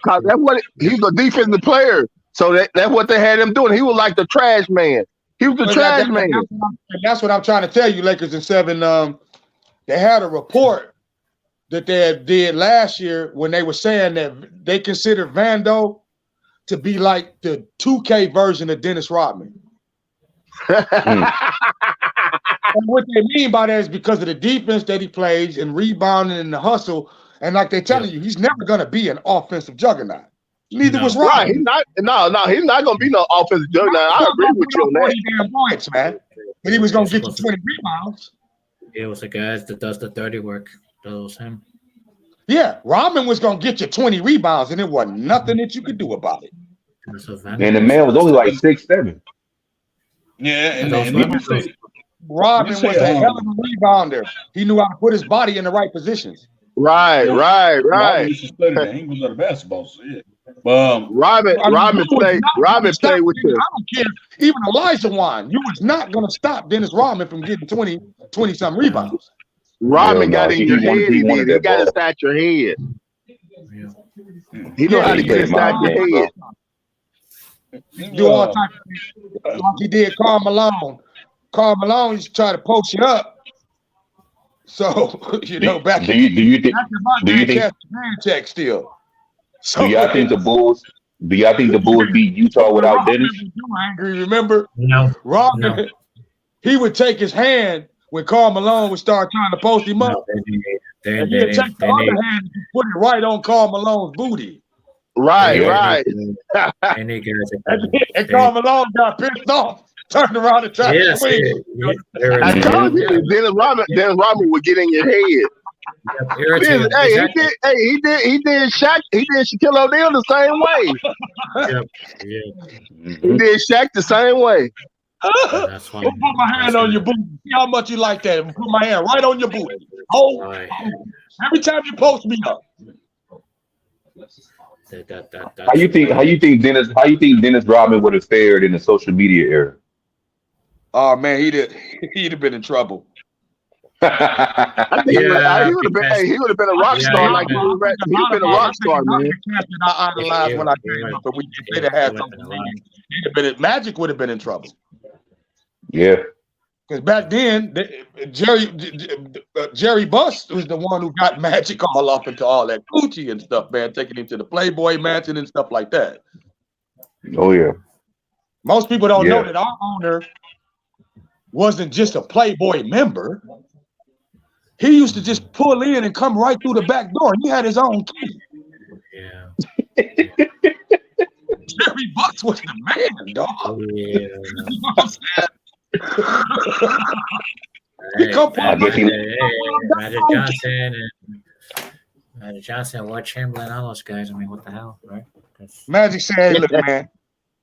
Cause that's what he's a defensive player. So that's what they had him doing. He was like the trash man. He was the trash man. That's what I'm trying to tell you, Lakers in 7. They had a report that they did last year when they were saying that they considered Vando to be like the 2K version of Dennis Rodman. And what they mean by that is because of the defense that he plays and rebounding and the hustle. And like they're telling you, he's never going to be an offensive juggernaut. Neither No. was Right. Rodman. He's not. No. He's not gonna be no offensive juggernaut. I agree with you on that. 40 damn points, man. But he was gonna get you 20 rebounds. It was the guys that does the dirty work. That was him. Yeah, Rodman was gonna get you 20 rebounds, and it wasn't nothing that you could do about it. And the man was only like 6'7". Yeah, and let me say, Rodman You say, was a hell of a rebounder. He knew how to put his body in the right positions. Right. Robin used to study that. He was on the basketball, so yeah. Rodman played with you. I don't care. Even Elijah Wan, you was not gonna stop Dennis Rodman from getting 20 some rebounds. Rodman Hell got no, in he your wanted- head. he He wanted did. He that got ball. inside your head. Yeah. He know how to he get played inside my your head. Do all types of things. Like he did Karl Malone. Karl Malone used to try to post you up. So, back Do you think? back in my do you day, think- Cash Man Check still. So Do y'all think the Bulls? Do y'all think the Bulls beat Utah without Rodman Dennis? was too angry, remember? No. Rodman, No. he would take his hand when Karl Malone would start trying to post him up. No, they And he'd take the other hand and put it right on Karl Malone's booty. Right. Any guys And Karl Malone got pissed off, turned around and tried to Yes, swing. I told you, Dennis Rodman would get in he did Shaq. He did Shaquille O'Neal the same way. He did Shaq the same way. That's why. Put my hand on your booty. See how much you like that. Put my hand right on your booty. Oh, every time you post me up. How you think Dennis Rodman would have fared in the social media era? Oh man, he'd have been in trouble. I think he would have been a rock star like he would have been a rock star, man. I idolized when I came up, but they'd have had something. Magic would have been in trouble. Yeah. Because back then, Jerry Buss was the one who got Magic all up into all that Gucci and stuff, man, taking him to the Playboy Mansion and stuff like that. Oh yeah. Most people don't know that our owner wasn't just a Playboy member. He used to just pull in and come right through the back door. He had his own key. Yeah. Jerry Buss was the man, dog. Oh, yeah. You know what I'm saying? Magic Johnson, Wilt Chamberlain, all those guys. I mean, what the hell, right? Magic said, "Hey, look, man,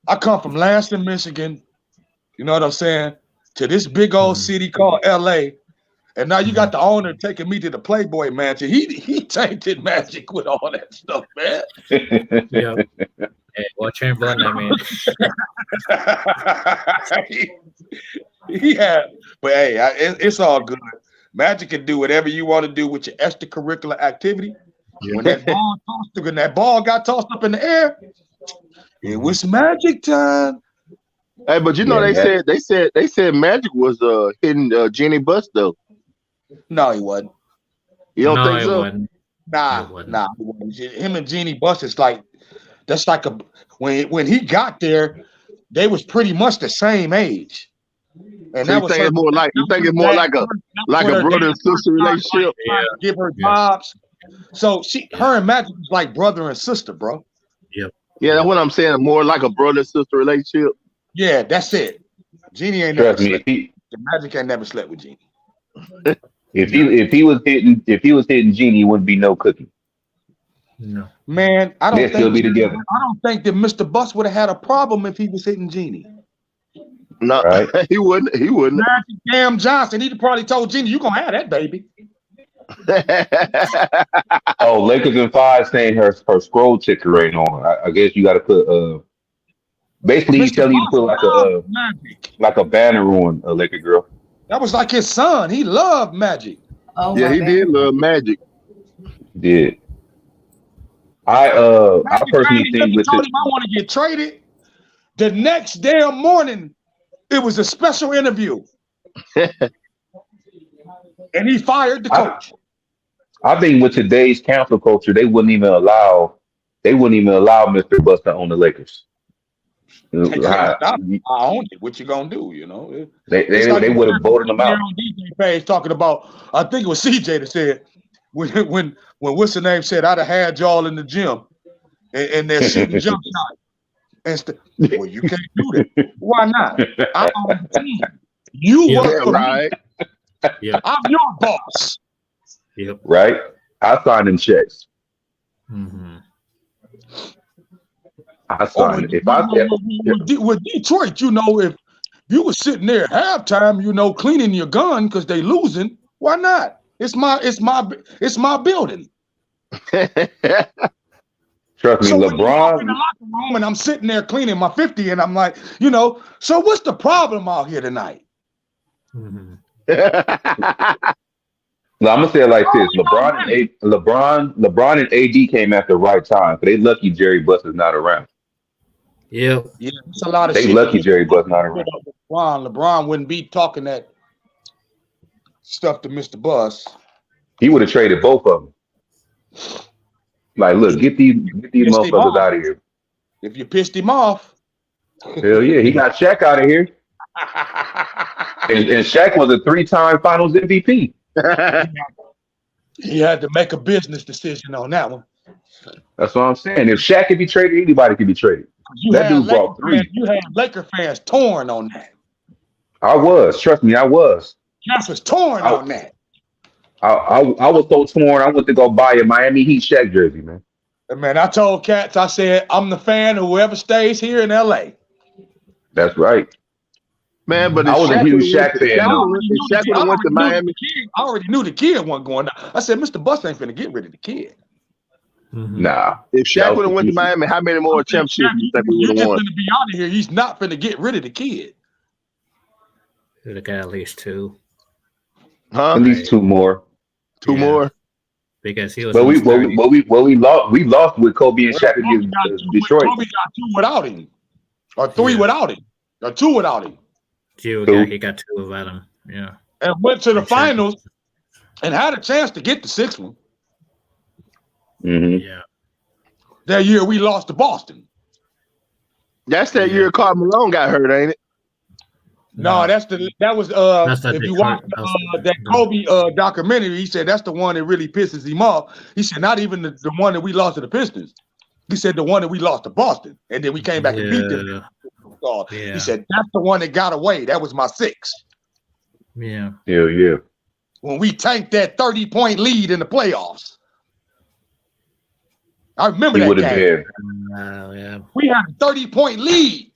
I come from Lansing, Michigan. You know what I'm saying? To this big old city called L.A. And now you got the owner taking me to the Playboy Mansion. He tainted Magic with all that stuff, man." Yeah. Hey, Wilt Chamberlain, I mean. But hey, it's all good. Magic can do whatever you want to do with your extracurricular activity. Yeah. When that ball got tossed up in the air, it was Magic time. Hey, but they said Magic was hitting Jeanie Buss though. No, he wasn't. You don't think so? Wasn't. Nah. Him and Jeanie Buss is that's like when he got there, they was pretty much the same age. And so you think it's more like a brother and sister relationship? Give her jobs. So her and Magic was like brother and sister, bro. Yep. Yeah, that's what I'm saying. More like a brother and sister relationship. Yeah, that's it. Jeanie ain't never slept. Magic ain't never slept with Jeanie. If he was hitting Jeanie, it wouldn't be no cookie. No. Man, I don't think that Mr. Buss would have had a problem if he was hitting Jeanie. No, right. He wouldn't. Magic Damn Johnson, he'd probably told Jeanie, "You gonna have that baby." Oh, Lakers in 5 saying her scroll ticker right on. I guess you got to put basically he's telling you to put like a banner on a Laker girl. That was like his son. He loved Magic. Oh, yeah, he did love Magic. He did. I personally think with told him I want to get traded. The next damn morning, it was a special interview. And he fired the coach. I think with today's cancel culture, they wouldn't even allow Mr. Buss to own the Lakers. I own it. What you gonna do? You know, they would have voted him out. On DJ page talking about, I think it was CJ that said when what's the name said, "I'd have had y'all in the gym," and they're shooting jump shots. Well, you can't do that. Why not? I'm on the team. You work for right. Yeah. me. I'm your boss. Yep. Right? I signed them checks. Mm-hmm. I signed it. With Detroit, you know, if you were sitting there at halftime, you know, cleaning your gun because they losing, why not? It's my building. Trust me, So when you walk in LeBron. the locker room and I'm sitting there cleaning my 50, and I'm like, you know, so what's the problem out here tonight? Mm-hmm. No, I'm gonna say it like this: LeBron and AD came at the right time. But they lucky Jerry Buss is not around. Yep. Yeah, it's a lot of They shit. lucky Jerry Buss not around. LeBron wouldn't be talking that stuff to Mr. Buss. He would have traded both of them. Like, look, get these motherfuckers out of here. If you pissed him off. Hell yeah, he got Shaq out of here. And Shaq was a 3-time Finals MVP. He had to make a business decision on that one. That's what I'm saying. If Shaq could be traded, anybody could be traded. That dude brought 3. You had Laker fans torn on that. I was. Trust me, I was. Jeff was torn on that. I was so torn. I went to go buy a Miami Heat Shaq jersey, man. And man, I told Cats, I said, I'm the fan of whoever stays here in LA. That's right. Man, but I was a huge Shaq fan. If Shaq would have went to Miami, I already knew the kid wasn't going down. I said, Mr. Buss ain't finna get rid of the kid. Mm-hmm. Nah. if Shaq would have went to Miami, how many more championships do you think we You're would just have won? finna be out of here. He's not finna get rid of the kid. Could have got at least 2. Huh? At least 2 more. Two more? Because he was. But we lost with Kobe and Shaq against Detroit. Kobe got 2 without him, or 3 without him, or 2 without him, He got 2 without him. Yeah. and went to the finals and had a chance to get the 6th one. Mm-hmm. Yeah. That year we lost to Boston. That's that year Karl Malone got hurt, ain't it? No, that was That's if you watch that Kobe documentary, he said that's the one that really pisses him off. He said not even the one that we lost to the Pistons. He said the one that we lost to Boston, and then we came back and beat them. He said that's the one that got away. That was my 6. Yeah. Hell yeah. When we tanked that 30-point lead in the playoffs. I remember He that would have game. been. Yeah. We had a 30-point lead.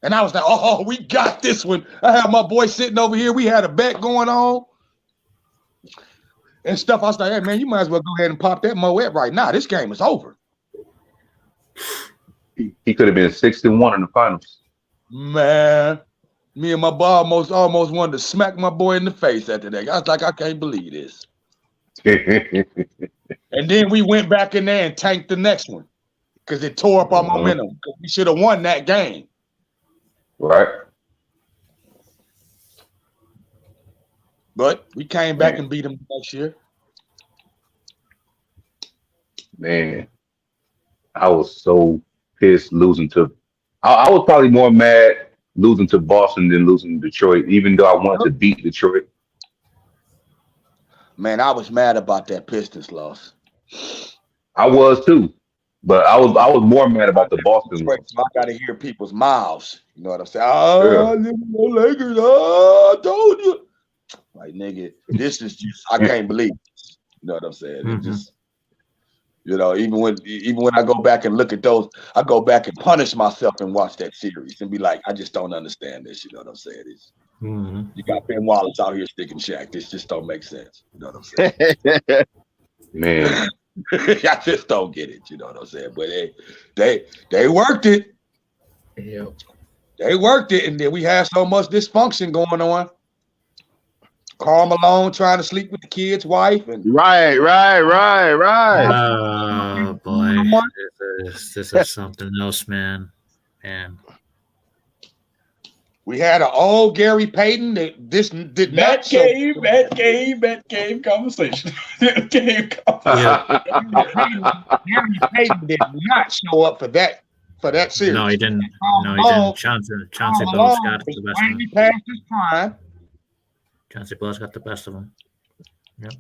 And I was like, oh, we got this one. I had my boy sitting over here. We had a bet going on and stuff. I was like, hey, man, you might as well go ahead and pop that Moet right now. This game is over. He could have been 6-1 in the finals. Man, me and my boy almost wanted to smack my boy in the face after that. I was like, I can't believe this. And then we went back in there and tanked the next one because it tore up our momentum. We should have won that game. Right. But we came back and beat them next year. Man, I was so pissed losing to. I was probably more mad losing to Boston than losing to Detroit, even though I wanted to beat Detroit. Man, I was mad about that Pistons loss. I was too, but I was more mad about the Boston loss. So I got to hear people's mouths. You know what I'm saying? Oh, Lakers. Oh, I told you. Like, nigga, this is just, I can't believe this. You know what I'm saying? It just, you know, even when I go back and look at those, I go back and punish myself and watch that series and be like, I just don't understand this. You know what I'm saying? It's, you got Ben Wallace out here sticking Shaq. This just don't make sense. You know what I'm saying? Man. I just don't get it. You know what I'm saying? But they worked it. Yep. They worked it, and then we had so much dysfunction going on. Karl Malone trying to sleep with the kid's wife, and Right. Oh boy, this is something else, man. And we had an old Gary Payton that this did not show. That game conversation. Game conversation. Gary Payton did not show up for that series. no, he didn't. No, he didn't. Chauncey Billups got the best of him. Past his prime. Chauncey Billups got the best of him. Yep.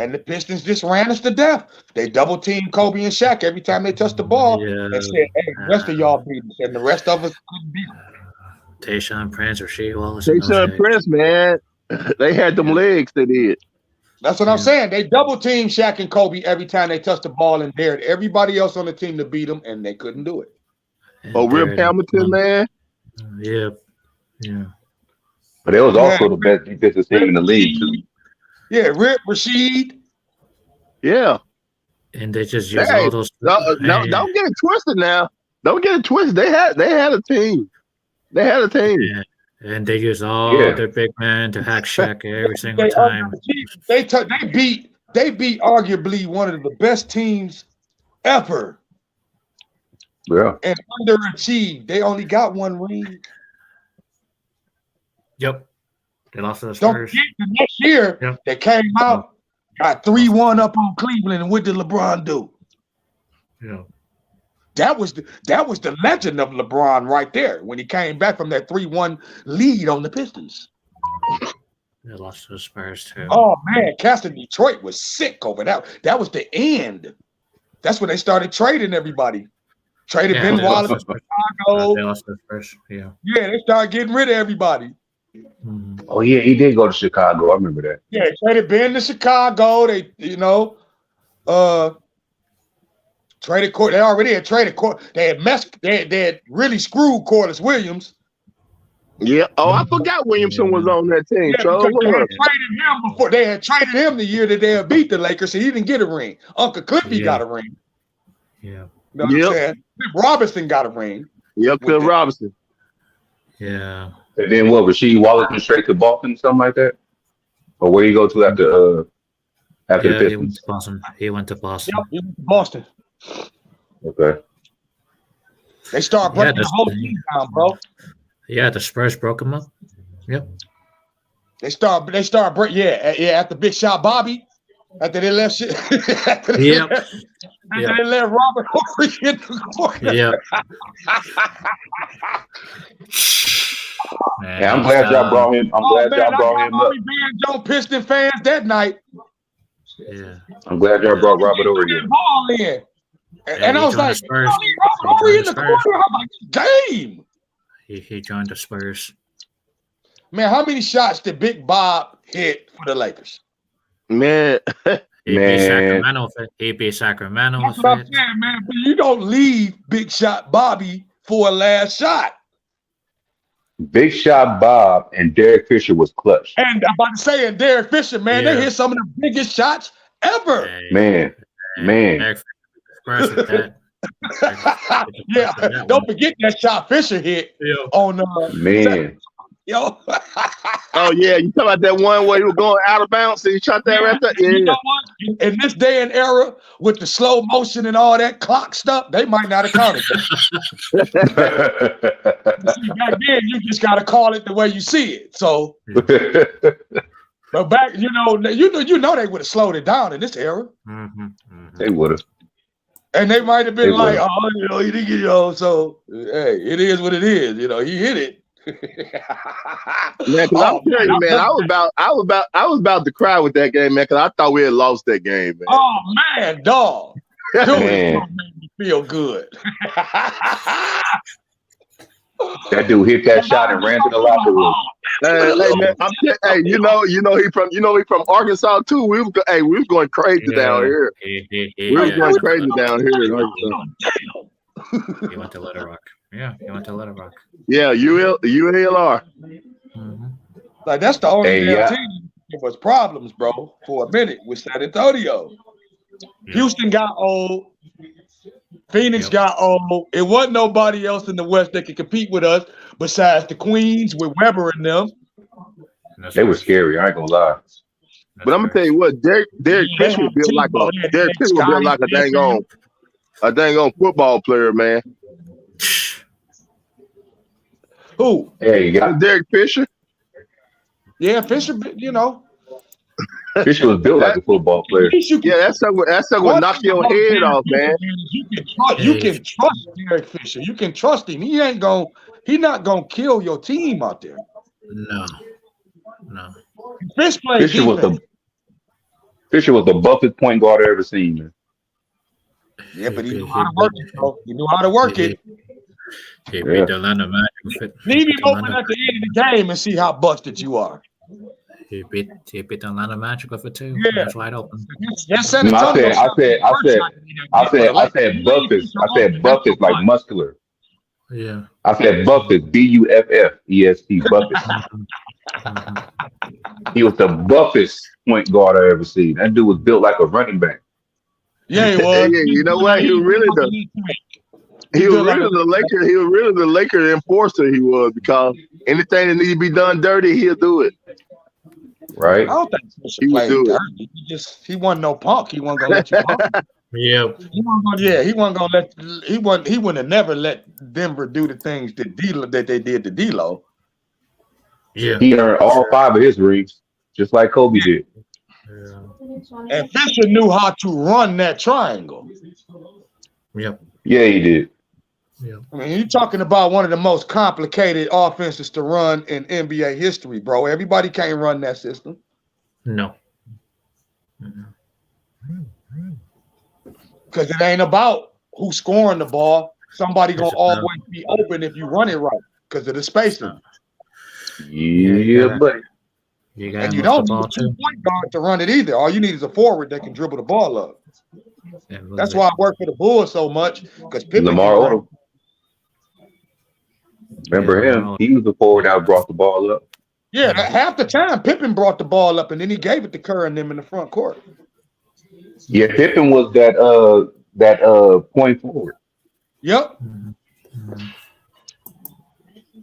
And the Pistons just ran us to death. They double teamed Kobe and Shaq every time they touched the ball and said, hey, the rest of y'all beat us. And the rest of us couldn't beat them. Tayshaun Prince, Rasheed Wallace. Tayshaun Prince, man. They had them legs, they did. That's what I'm saying. They double teamed Shaq and Kobe every time they touched the ball and dared everybody else on the team to beat them, and they couldn't do it. Rip Hamilton, man. Yeah. But it was also the best defensive team in the league, too. Yeah, Rip, Rasheed. Yeah. And they just use all those. Don't get it twisted now. Don't get it twisted. They had a team. They had a team. Yeah. And they use all their big men to hack Shaq every single time. They beat arguably one of the best teams ever. Yeah. And underachieved. They only got one ring. Yep. They lost to the Don't Spurs. forget the next year they came out, got 3-1 up on Cleveland, and what did LeBron do? Yeah. That was the legend of LeBron right there when he came back from that 3-1 lead on the Pistons. They lost to the Spurs too. Oh man, Castle Detroit was sick over that. That was the end. That's when they started trading everybody. Traded Ben Wallace to Chicago. They lost to the Spurs. Yeah. Yeah, they started getting rid of everybody. Mm-hmm. Oh, yeah, he did go to Chicago. I remember that. Yeah, they traded Ben to Chicago. They, traded court. They already had traded court. They had really screwed Corliss Williams. Yeah. Oh, I forgot Williamson was on that team. Yeah, So they had traded him before. They had traded him the year that they had beat the Lakers, so he didn't get a ring. Uncle Cliffy got a ring. Yeah. You know what I'm saying? Cliff Robinson got a ring. Yep, Cliff Robinson. Yeah. And then what, Rasheed Wallace went straight to Boston, something like that? Or where you go to after the Pistons? He went to Boston. He went to Boston. Yep, he went to Boston. Okay. They start breaking the whole team down, bro. Yeah, the Spurs broke him up. Yep. They start breaking. After Big Shot Bobby, after they left shit. After they left Robert Horry in the corner. Yep. Man, I'm glad y'all brought him. I'm glad y'all brought him up. Joe Piston fans that night. Yeah. I'm glad y'all brought Robert over here. Ball in. And I was like, Robert Horry in the corner. I'm like, game. He joined the Spurs. Man, how many shots did Big Bob hit for the Lakers? Man. He beat Sacramento with it. He beat Sacramento That's with what I'm it. saying, man. But you don't leave Big Shot Bobby for a last shot. Big Shot Bob and Derek Fisher was clutch. And I'm about to say, and Derek Fisher, man, they hit some of the biggest shots ever. Man. Derek Fisher with that. Yeah, don't forget that shot Fisher hit on man. Yo. Oh yeah, you talking about that one where he was going out of bounds and he shot that right there? Yeah. You know what? In this day and era, with the slow motion and all that clock stuff, they might not have counted that. Back then, you just gotta call it the way you see it. So, but back, you know, they would have slowed it down in this era. They would have. And they might have been like, oh, you know, he didn't get, so hey, it is what it is. You know, he hit it. Man, cause I'm telling you, man, I was about to cry with that game, man, because I thought we had lost that game, man. Oh man, dog. Dude, Man. it made me feel good. That dude hit that shot and ran to the locker room. Hey, man, you know he from Arkansas too. We was going crazy down here. We was going crazy down here in Arkansas. He went to Little Rock. Yeah, he went to Little Rock. Yeah, ULR. Like that's the only team that was problems, bro, for a minute with San Antonio. Yeah. Houston got old. Phoenix got old. It wasn't nobody else in the West that could compete with us besides the Queens with Weber and them. They were scary. I ain't gonna lie. But I'm gonna tell you what, Derek Fisher would built like a dang on football player, man. Who? Hey, you got Derek Fisher. Yeah, Fisher. You know, Fisher was built like a football player. Yeah, that's something will knock your head off, man. You can trust Derek Fisher. You can trust him. He's not gonna kill your team out there. No. Fisher was Fisher was the buffest point guard I ever seen, man. Yeah, but he knew how to work it, bro. He knew how to work it. He beat the Atlanta Magic. Leave him open at the end of the game and see how busted you are. He beat the Atlanta Magic with it too. Yeah. That's wide open. Yes, No, I said buffest. I said buffest like muscular. Yeah. I said buffest, B-U-F-F-E-S-T, buffest. He was the buffest point guard I ever seen. That dude was built like a running back. Yeah, he was. Yeah, you know what? He was really the Laker. He was really the Laker enforcer. He was, because anything that needs to be done dirty, he'll do it. Right? I don't think He would do it. He wasn't no punk. He wasn't gonna let you punk. Yeah. He wasn't gonna let. He wouldn't have never let Denver do the things that they did to D'Lo. Yeah. He earned all 5 of his rings, just like Kobe did. Yeah. And Fisher knew how to run that triangle. Yep. Yeah, he did. Yeah. I mean, you're talking about one of the most complicated offenses to run in NBA history, bro. Everybody can't run that system. No. Because it ain't about who's scoring the ball. Somebody gonna always be open if you run it right because of the spacing. Yeah, buddy. And you don't need a point guard to run it either. All you need is a forward that can dribble the ball up. That's why I work for the Bulls so much, because Lamar Odom. Remember him? He was the forward that brought the ball up. Yeah, half the time Pippen brought the ball up and then he gave it to Kerr and them in the front court. Yeah, Pippen was that point forward. Yep.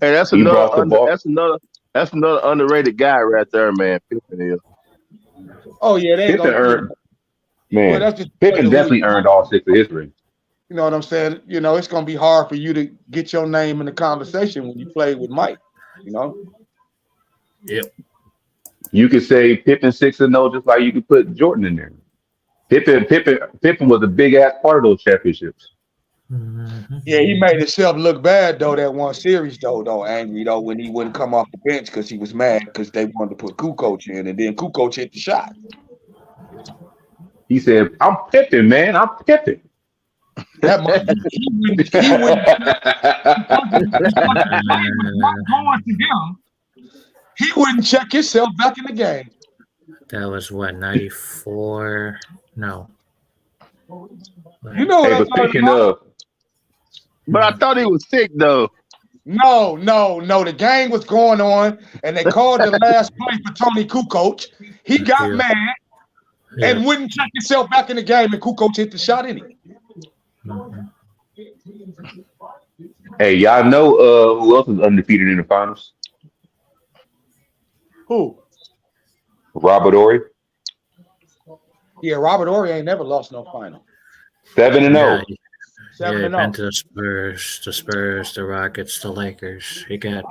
Hey, that's another underrated guy right there, man. Pippen is. Oh yeah, Pippen earned. Man, Pippen definitely earned all 6 of his rings. You know what I'm saying? You know, it's gonna be hard for you to get your name in the conversation when you play with Mike. You know. Yep. You could say Pippen 6-0, just like you could put Jordan in there. Pippen was a big ass part of those championships. Yeah, he made himself look bad though that one series though angry though when he wouldn't come off the bench because he was mad because they wanted to put Kukoc in and then Kukoc hit the shot. He said, "I'm Pippen, man. I'm Pippen." That he wouldn't going to him. He wouldn't check himself back in the game. That was what, 94? No. You know what Hey, but speaking of, But I thought he was sick though. No. The game was going on, and they called the last play for Tony Kukoc. He got mad and wouldn't check himself back in the game, and Kukoc hit the shot in him. hey, y'all know who else is undefeated in the finals? Who? Robert Horry. Yeah, Robert Horry ain't never lost no final. 7-0. 7-0. Been to the Spurs, the Rockets, the Lakers. He got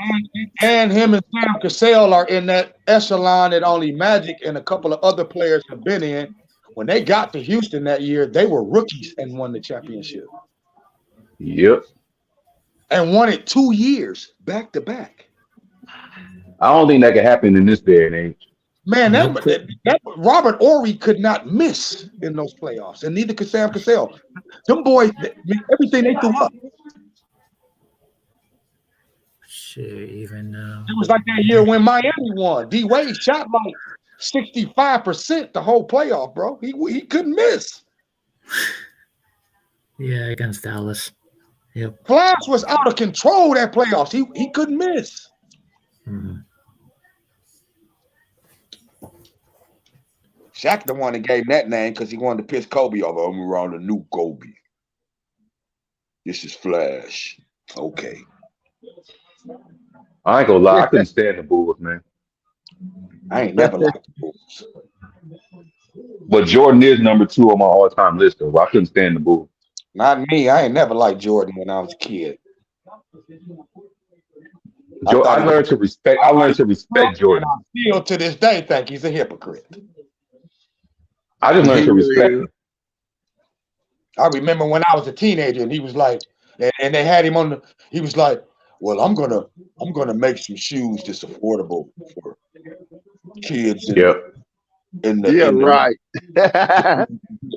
and him and Sam Cassell are in that echelon that only Magic and a couple of other players have been in. When they got to Houston that year, they were rookies and won the championship. Yep. And won it 2 years back to back. I don't think that could happen in this day and age. Man, that Robert Horry could not miss in those playoffs, and neither could Sam Cassell. Them boys, everything they threw up. shit. Even it was like that year when Miami won. D Wade shot like 65% the whole playoff, bro. He couldn't miss. Yeah, against Dallas. Yep. Flash was out of control that playoffs. He couldn't miss. Mm-hmm. Shaq the one that gave him that name because he wanted to piss Kobe off. I'm around the new Kobe. This is Flash. Okay. I ain't gonna lie, I couldn't stand the Bulls, man. I ain't never liked the Bulls. But Jordan is number 2 on my all-time list, though. I couldn't stand the Bulls. Not me. I ain't never liked Jordan when I was a kid. I learned to respect Jordan. I still to this day think he's a hypocrite. I just learned to respect him. I remember when I was a teenager and he was like, and they had him on the, he was like, well, I'm gonna make some shoes that's affordable for kids in in the Yeah, in the right.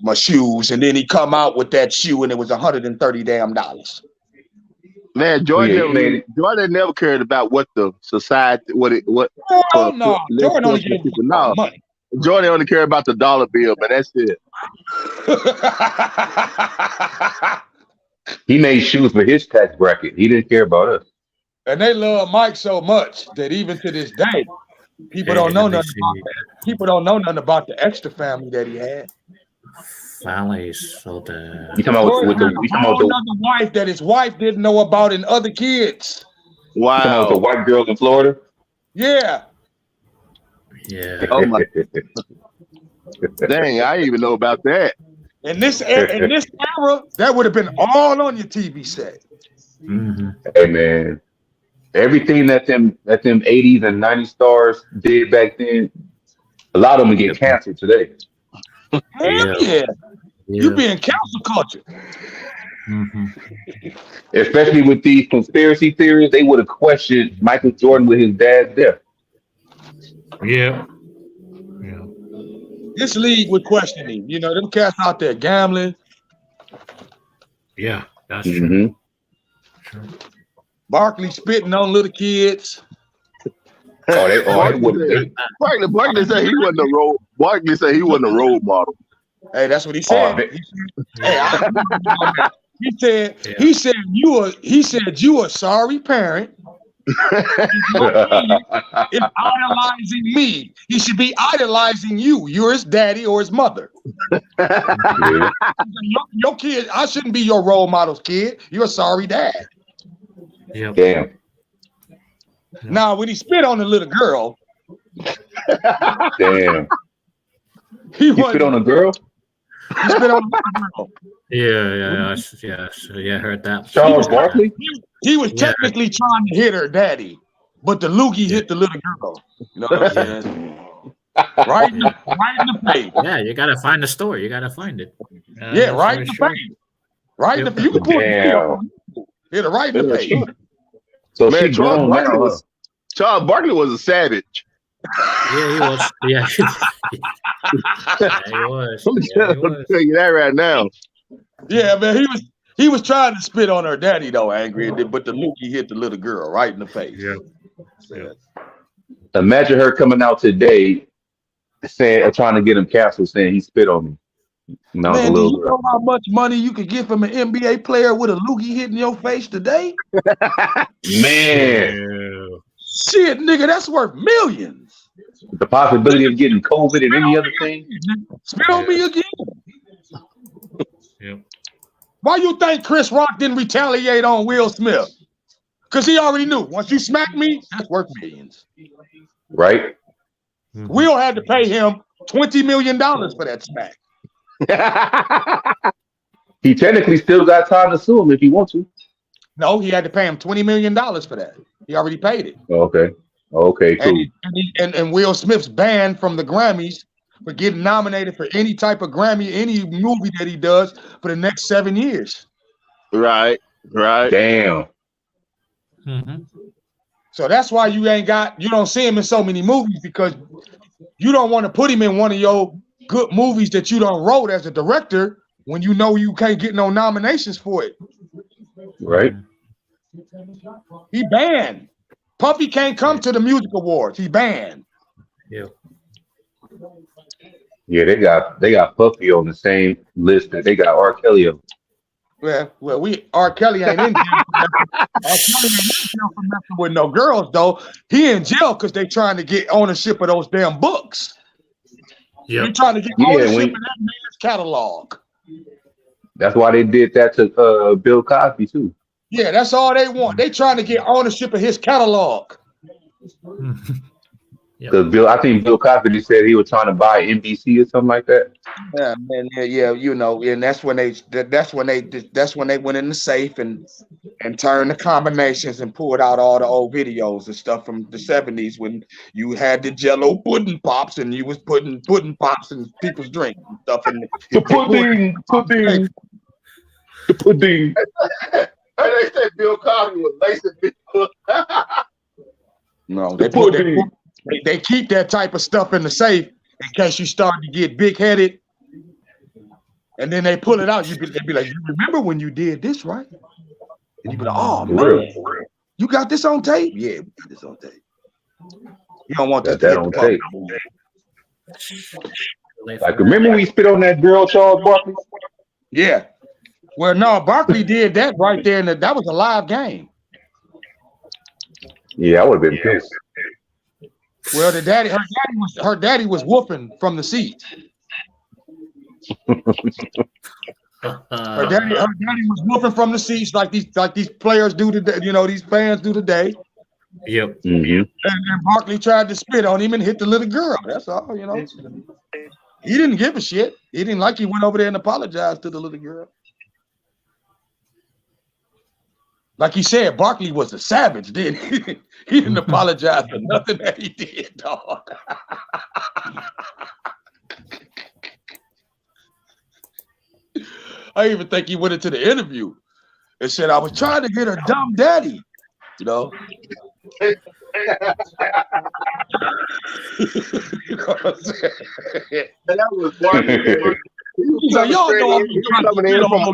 my shoes, and then he come out with that shoe, and it was $130 damn. Man, Jordan never cared about what the society, Oh no, Jordan only gave people. No, money. Jordan only cared about the dollar bill, but that's it. He made shoes for his tax bracket. He didn't care about us. And they love Mike so much that even to this day, people don't know nothing about that. People don't know nothing about the extra family that he had. Family is so the. You talking about with the another wife that his wife didn't know about and other kids. Wow. You talking about the white girls in Florida? Yeah. Yeah. Oh my. Dang, I didn't even know about that. In this era, that would have been all on your TV set. Mm-hmm. Hey man, everything that them 80s and 90s stars did back then, a lot of them get canceled today. Hell yeah. You being cancel culture. Mm-hmm. Especially with these conspiracy theories, they would have questioned Michael Jordan with his dad's death. Yeah. This league would question him. You know, them cats out there gambling. Yeah, that's true. Barkley spitting on little kids. Barkley said he wasn't a role. Barkley said he wasn't a role model. Hey, that's what he said. He said you a sorry parent. If idolizing me, he should be idolizing you. You're his daddy or his mother. Your kid, I shouldn't be your role model's kid. You're a sorry dad. Yeah. Damn. Now, when he spit on the little girl, damn. He spit on a girl? He spit on a little girl. Yeah, I heard that. Charles Barkley? He was technically trying to hit her daddy, but the loogie hit the little girl. You know what I'm saying? Right in the face. Yeah, you gotta find the story. You gotta find it. Right in the face. Right in the face. You can pull it. Hit her right in the face. So man, Charles Barkley was a savage. Yeah, he was. Yeah, he was. I'm tell you that right now. Yeah, man, he was trying to spit on her daddy though, angry, but the loogie hit the little girl right in the face. Yeah. Imagine her coming out today saying, trying to get him canceled, saying he spit on me. No, man, do you know how much money you could get from an NBA player with a loogie hitting your face today? Man. Shit, nigga, that's worth millions. The possibility of getting COVID and any other thing. Spit on me again. Yeah. Why you think Chris Rock didn't retaliate on Will Smith? Because he already knew once you smack me, that's worth millions. Right. Will had to pay him $20 million for that smack. He technically still got time to sue him if he wants to. No, he had to pay him $20 million for that. He already paid it. Okay, cool. And Will Smith's banned from the Grammys for getting nominated for any type of Grammy, any movie that he does for the next 7 years. Right. Damn. Mm-hmm. So that's why you don't see him in so many movies, because you don't want to put him in one of your good movies that you don't wrote as a director when you know you can't get no nominations for it. Right. He banned. Puffy can't come to the music awards. He banned. Yeah. Yeah, they got Puffy on the same list that they got R. Kelly on. Well, R. Kelly ain't in jail. R. Kelly ain't in jail for messing with no girls, though. He in jail because they trying to get ownership of those damn books. Yeah, they're trying to get ownership of that man's catalog. That's why they did that to Bill Cosby too. Yeah, that's all they want. They trying to get ownership of his catalog. Because I think Bill Cosby said he was trying to buy NBC or something like that. Yeah, man. Yeah, you know, and that's when they went in the safe and turned the combinations and pulled out all the old videos and stuff from the 70s when you had the Jello pudding pops and you was putting pudding pops in people's drinks and stuff. And the pudding. They said Bill Cosby was lacing people. No, they keep that type of stuff in the safe in case you start to get big-headed. And then they pull it out. They'd be like, you remember when you did this, right? And you'd be like, oh, man. You got this on tape? Yeah, we got this on tape. You don't want that on tape. Like, remember we spit on that girl, Charles Barkley? Yeah. Well, no, Barkley did that right there, and that was a live game. Yeah, I would have been pissed. Well, her daddy was whooping from the seats. Her daddy was whooping from the seats like these players do today. You know, these fans do today. Yep. And Barkley tried to spit on him and hit the little girl. That's all, you know. He didn't give a shit. He didn't like he went over there and apologized to the little girl. Like he said, Barkley was a savage, didn't he? He didn't apologize for nothing that he did, dog. I even think he went into the interview and said, I was trying to get her dumb daddy, you know. You know what I'm saying? That was Barkley. So y'all know he was coming in from,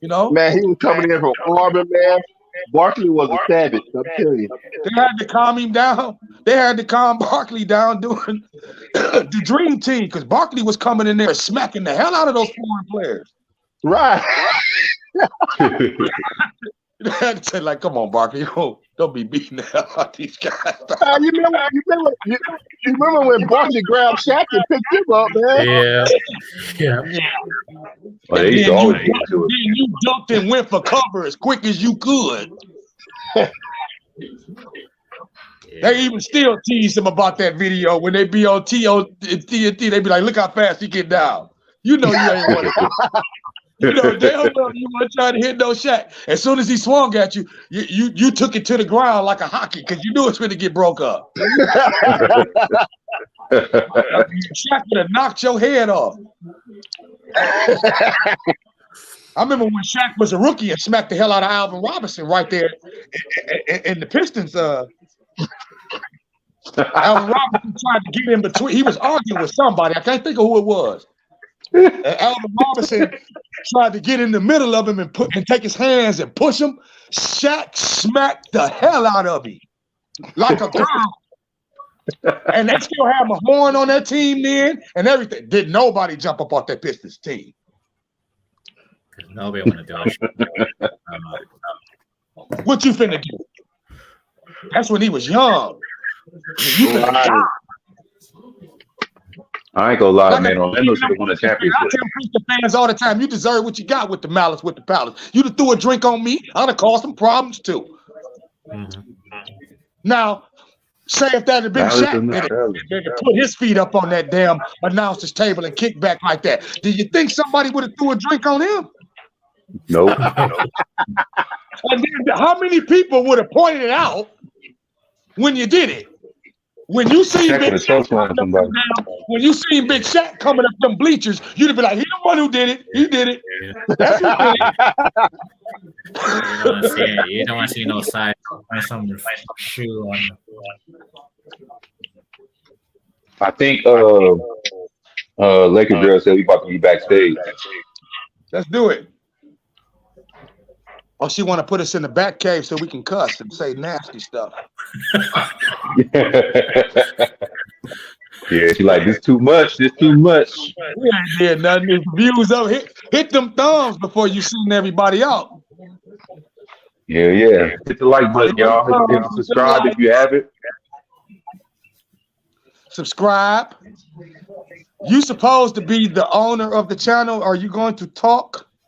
you know? Man, he was coming in from Auburn, man. Barkley was a savage, I'm telling you. They had to calm him down. They had to calm Barkley down doing the dream team because Barkley was coming in there smacking the hell out of those foreign players. Right. They had to say, like, come on, Barkley, don't be beating the hell out of these guys. You remember when Barkley grabbed Shaq and picked him up, man? Yeah. Well, they used to always do it. Then you ducked and went for cover as quick as you could. They even still tease him about that video when they be on TNT. They be like, look how fast he get down. You know you ain't want to. You know damn well you weren't trying to hit no Shaq. As soon as he swung at you, you took it to the ground like a hockey because you knew it's going to get broke up. Shaq would have knocked your head off. I remember when Shaq was a rookie and smacked the hell out of Alvin Robinson right there in the Pistons. Alvin Robinson tried to get in between. He was arguing with somebody. I can't think of who it was. Alvin Robinson tried to get in the middle of him and take his hands and push him. Shaq smacked the hell out of him like a girl. And they still have Mahorn on that team then and everything. Did nobody jump up off that Pistons team? Nobody want to do it. What you finna do? That's when he was young. You finna die. I ain't gonna lie, man. Orlando should have won a championship. I tell Princeton fans all the time, you deserve what you got with the malice, with the palace. You'd have threw a drink on me, I'd have caused some problems too. Now, say if that had been Shaq, they'd put his feet up on that damn announcer's table and kick back like that. Do you think somebody would have threw a drink on him? Nope. And then how many people would have pointed it out when you did it? When you see Big Shaq coming up them bleachers, you'd have been like, "He the one who did it. He did it." That's who did it. You don't want to see no side or some shoe on. I think Laker girl said we about to be backstage. Let's do it. Oh, she want to put us in the back cave so we can cuss and say nasty stuff. Yeah, she like, this too much. This too much. We ain't did nothing. Views up. Hit them thumbs before you send everybody out. Yeah. Hit the like button, y'all. Hit subscribe if you haven't. Subscribe. You supposed to be the owner of the channel. Are you going to talk?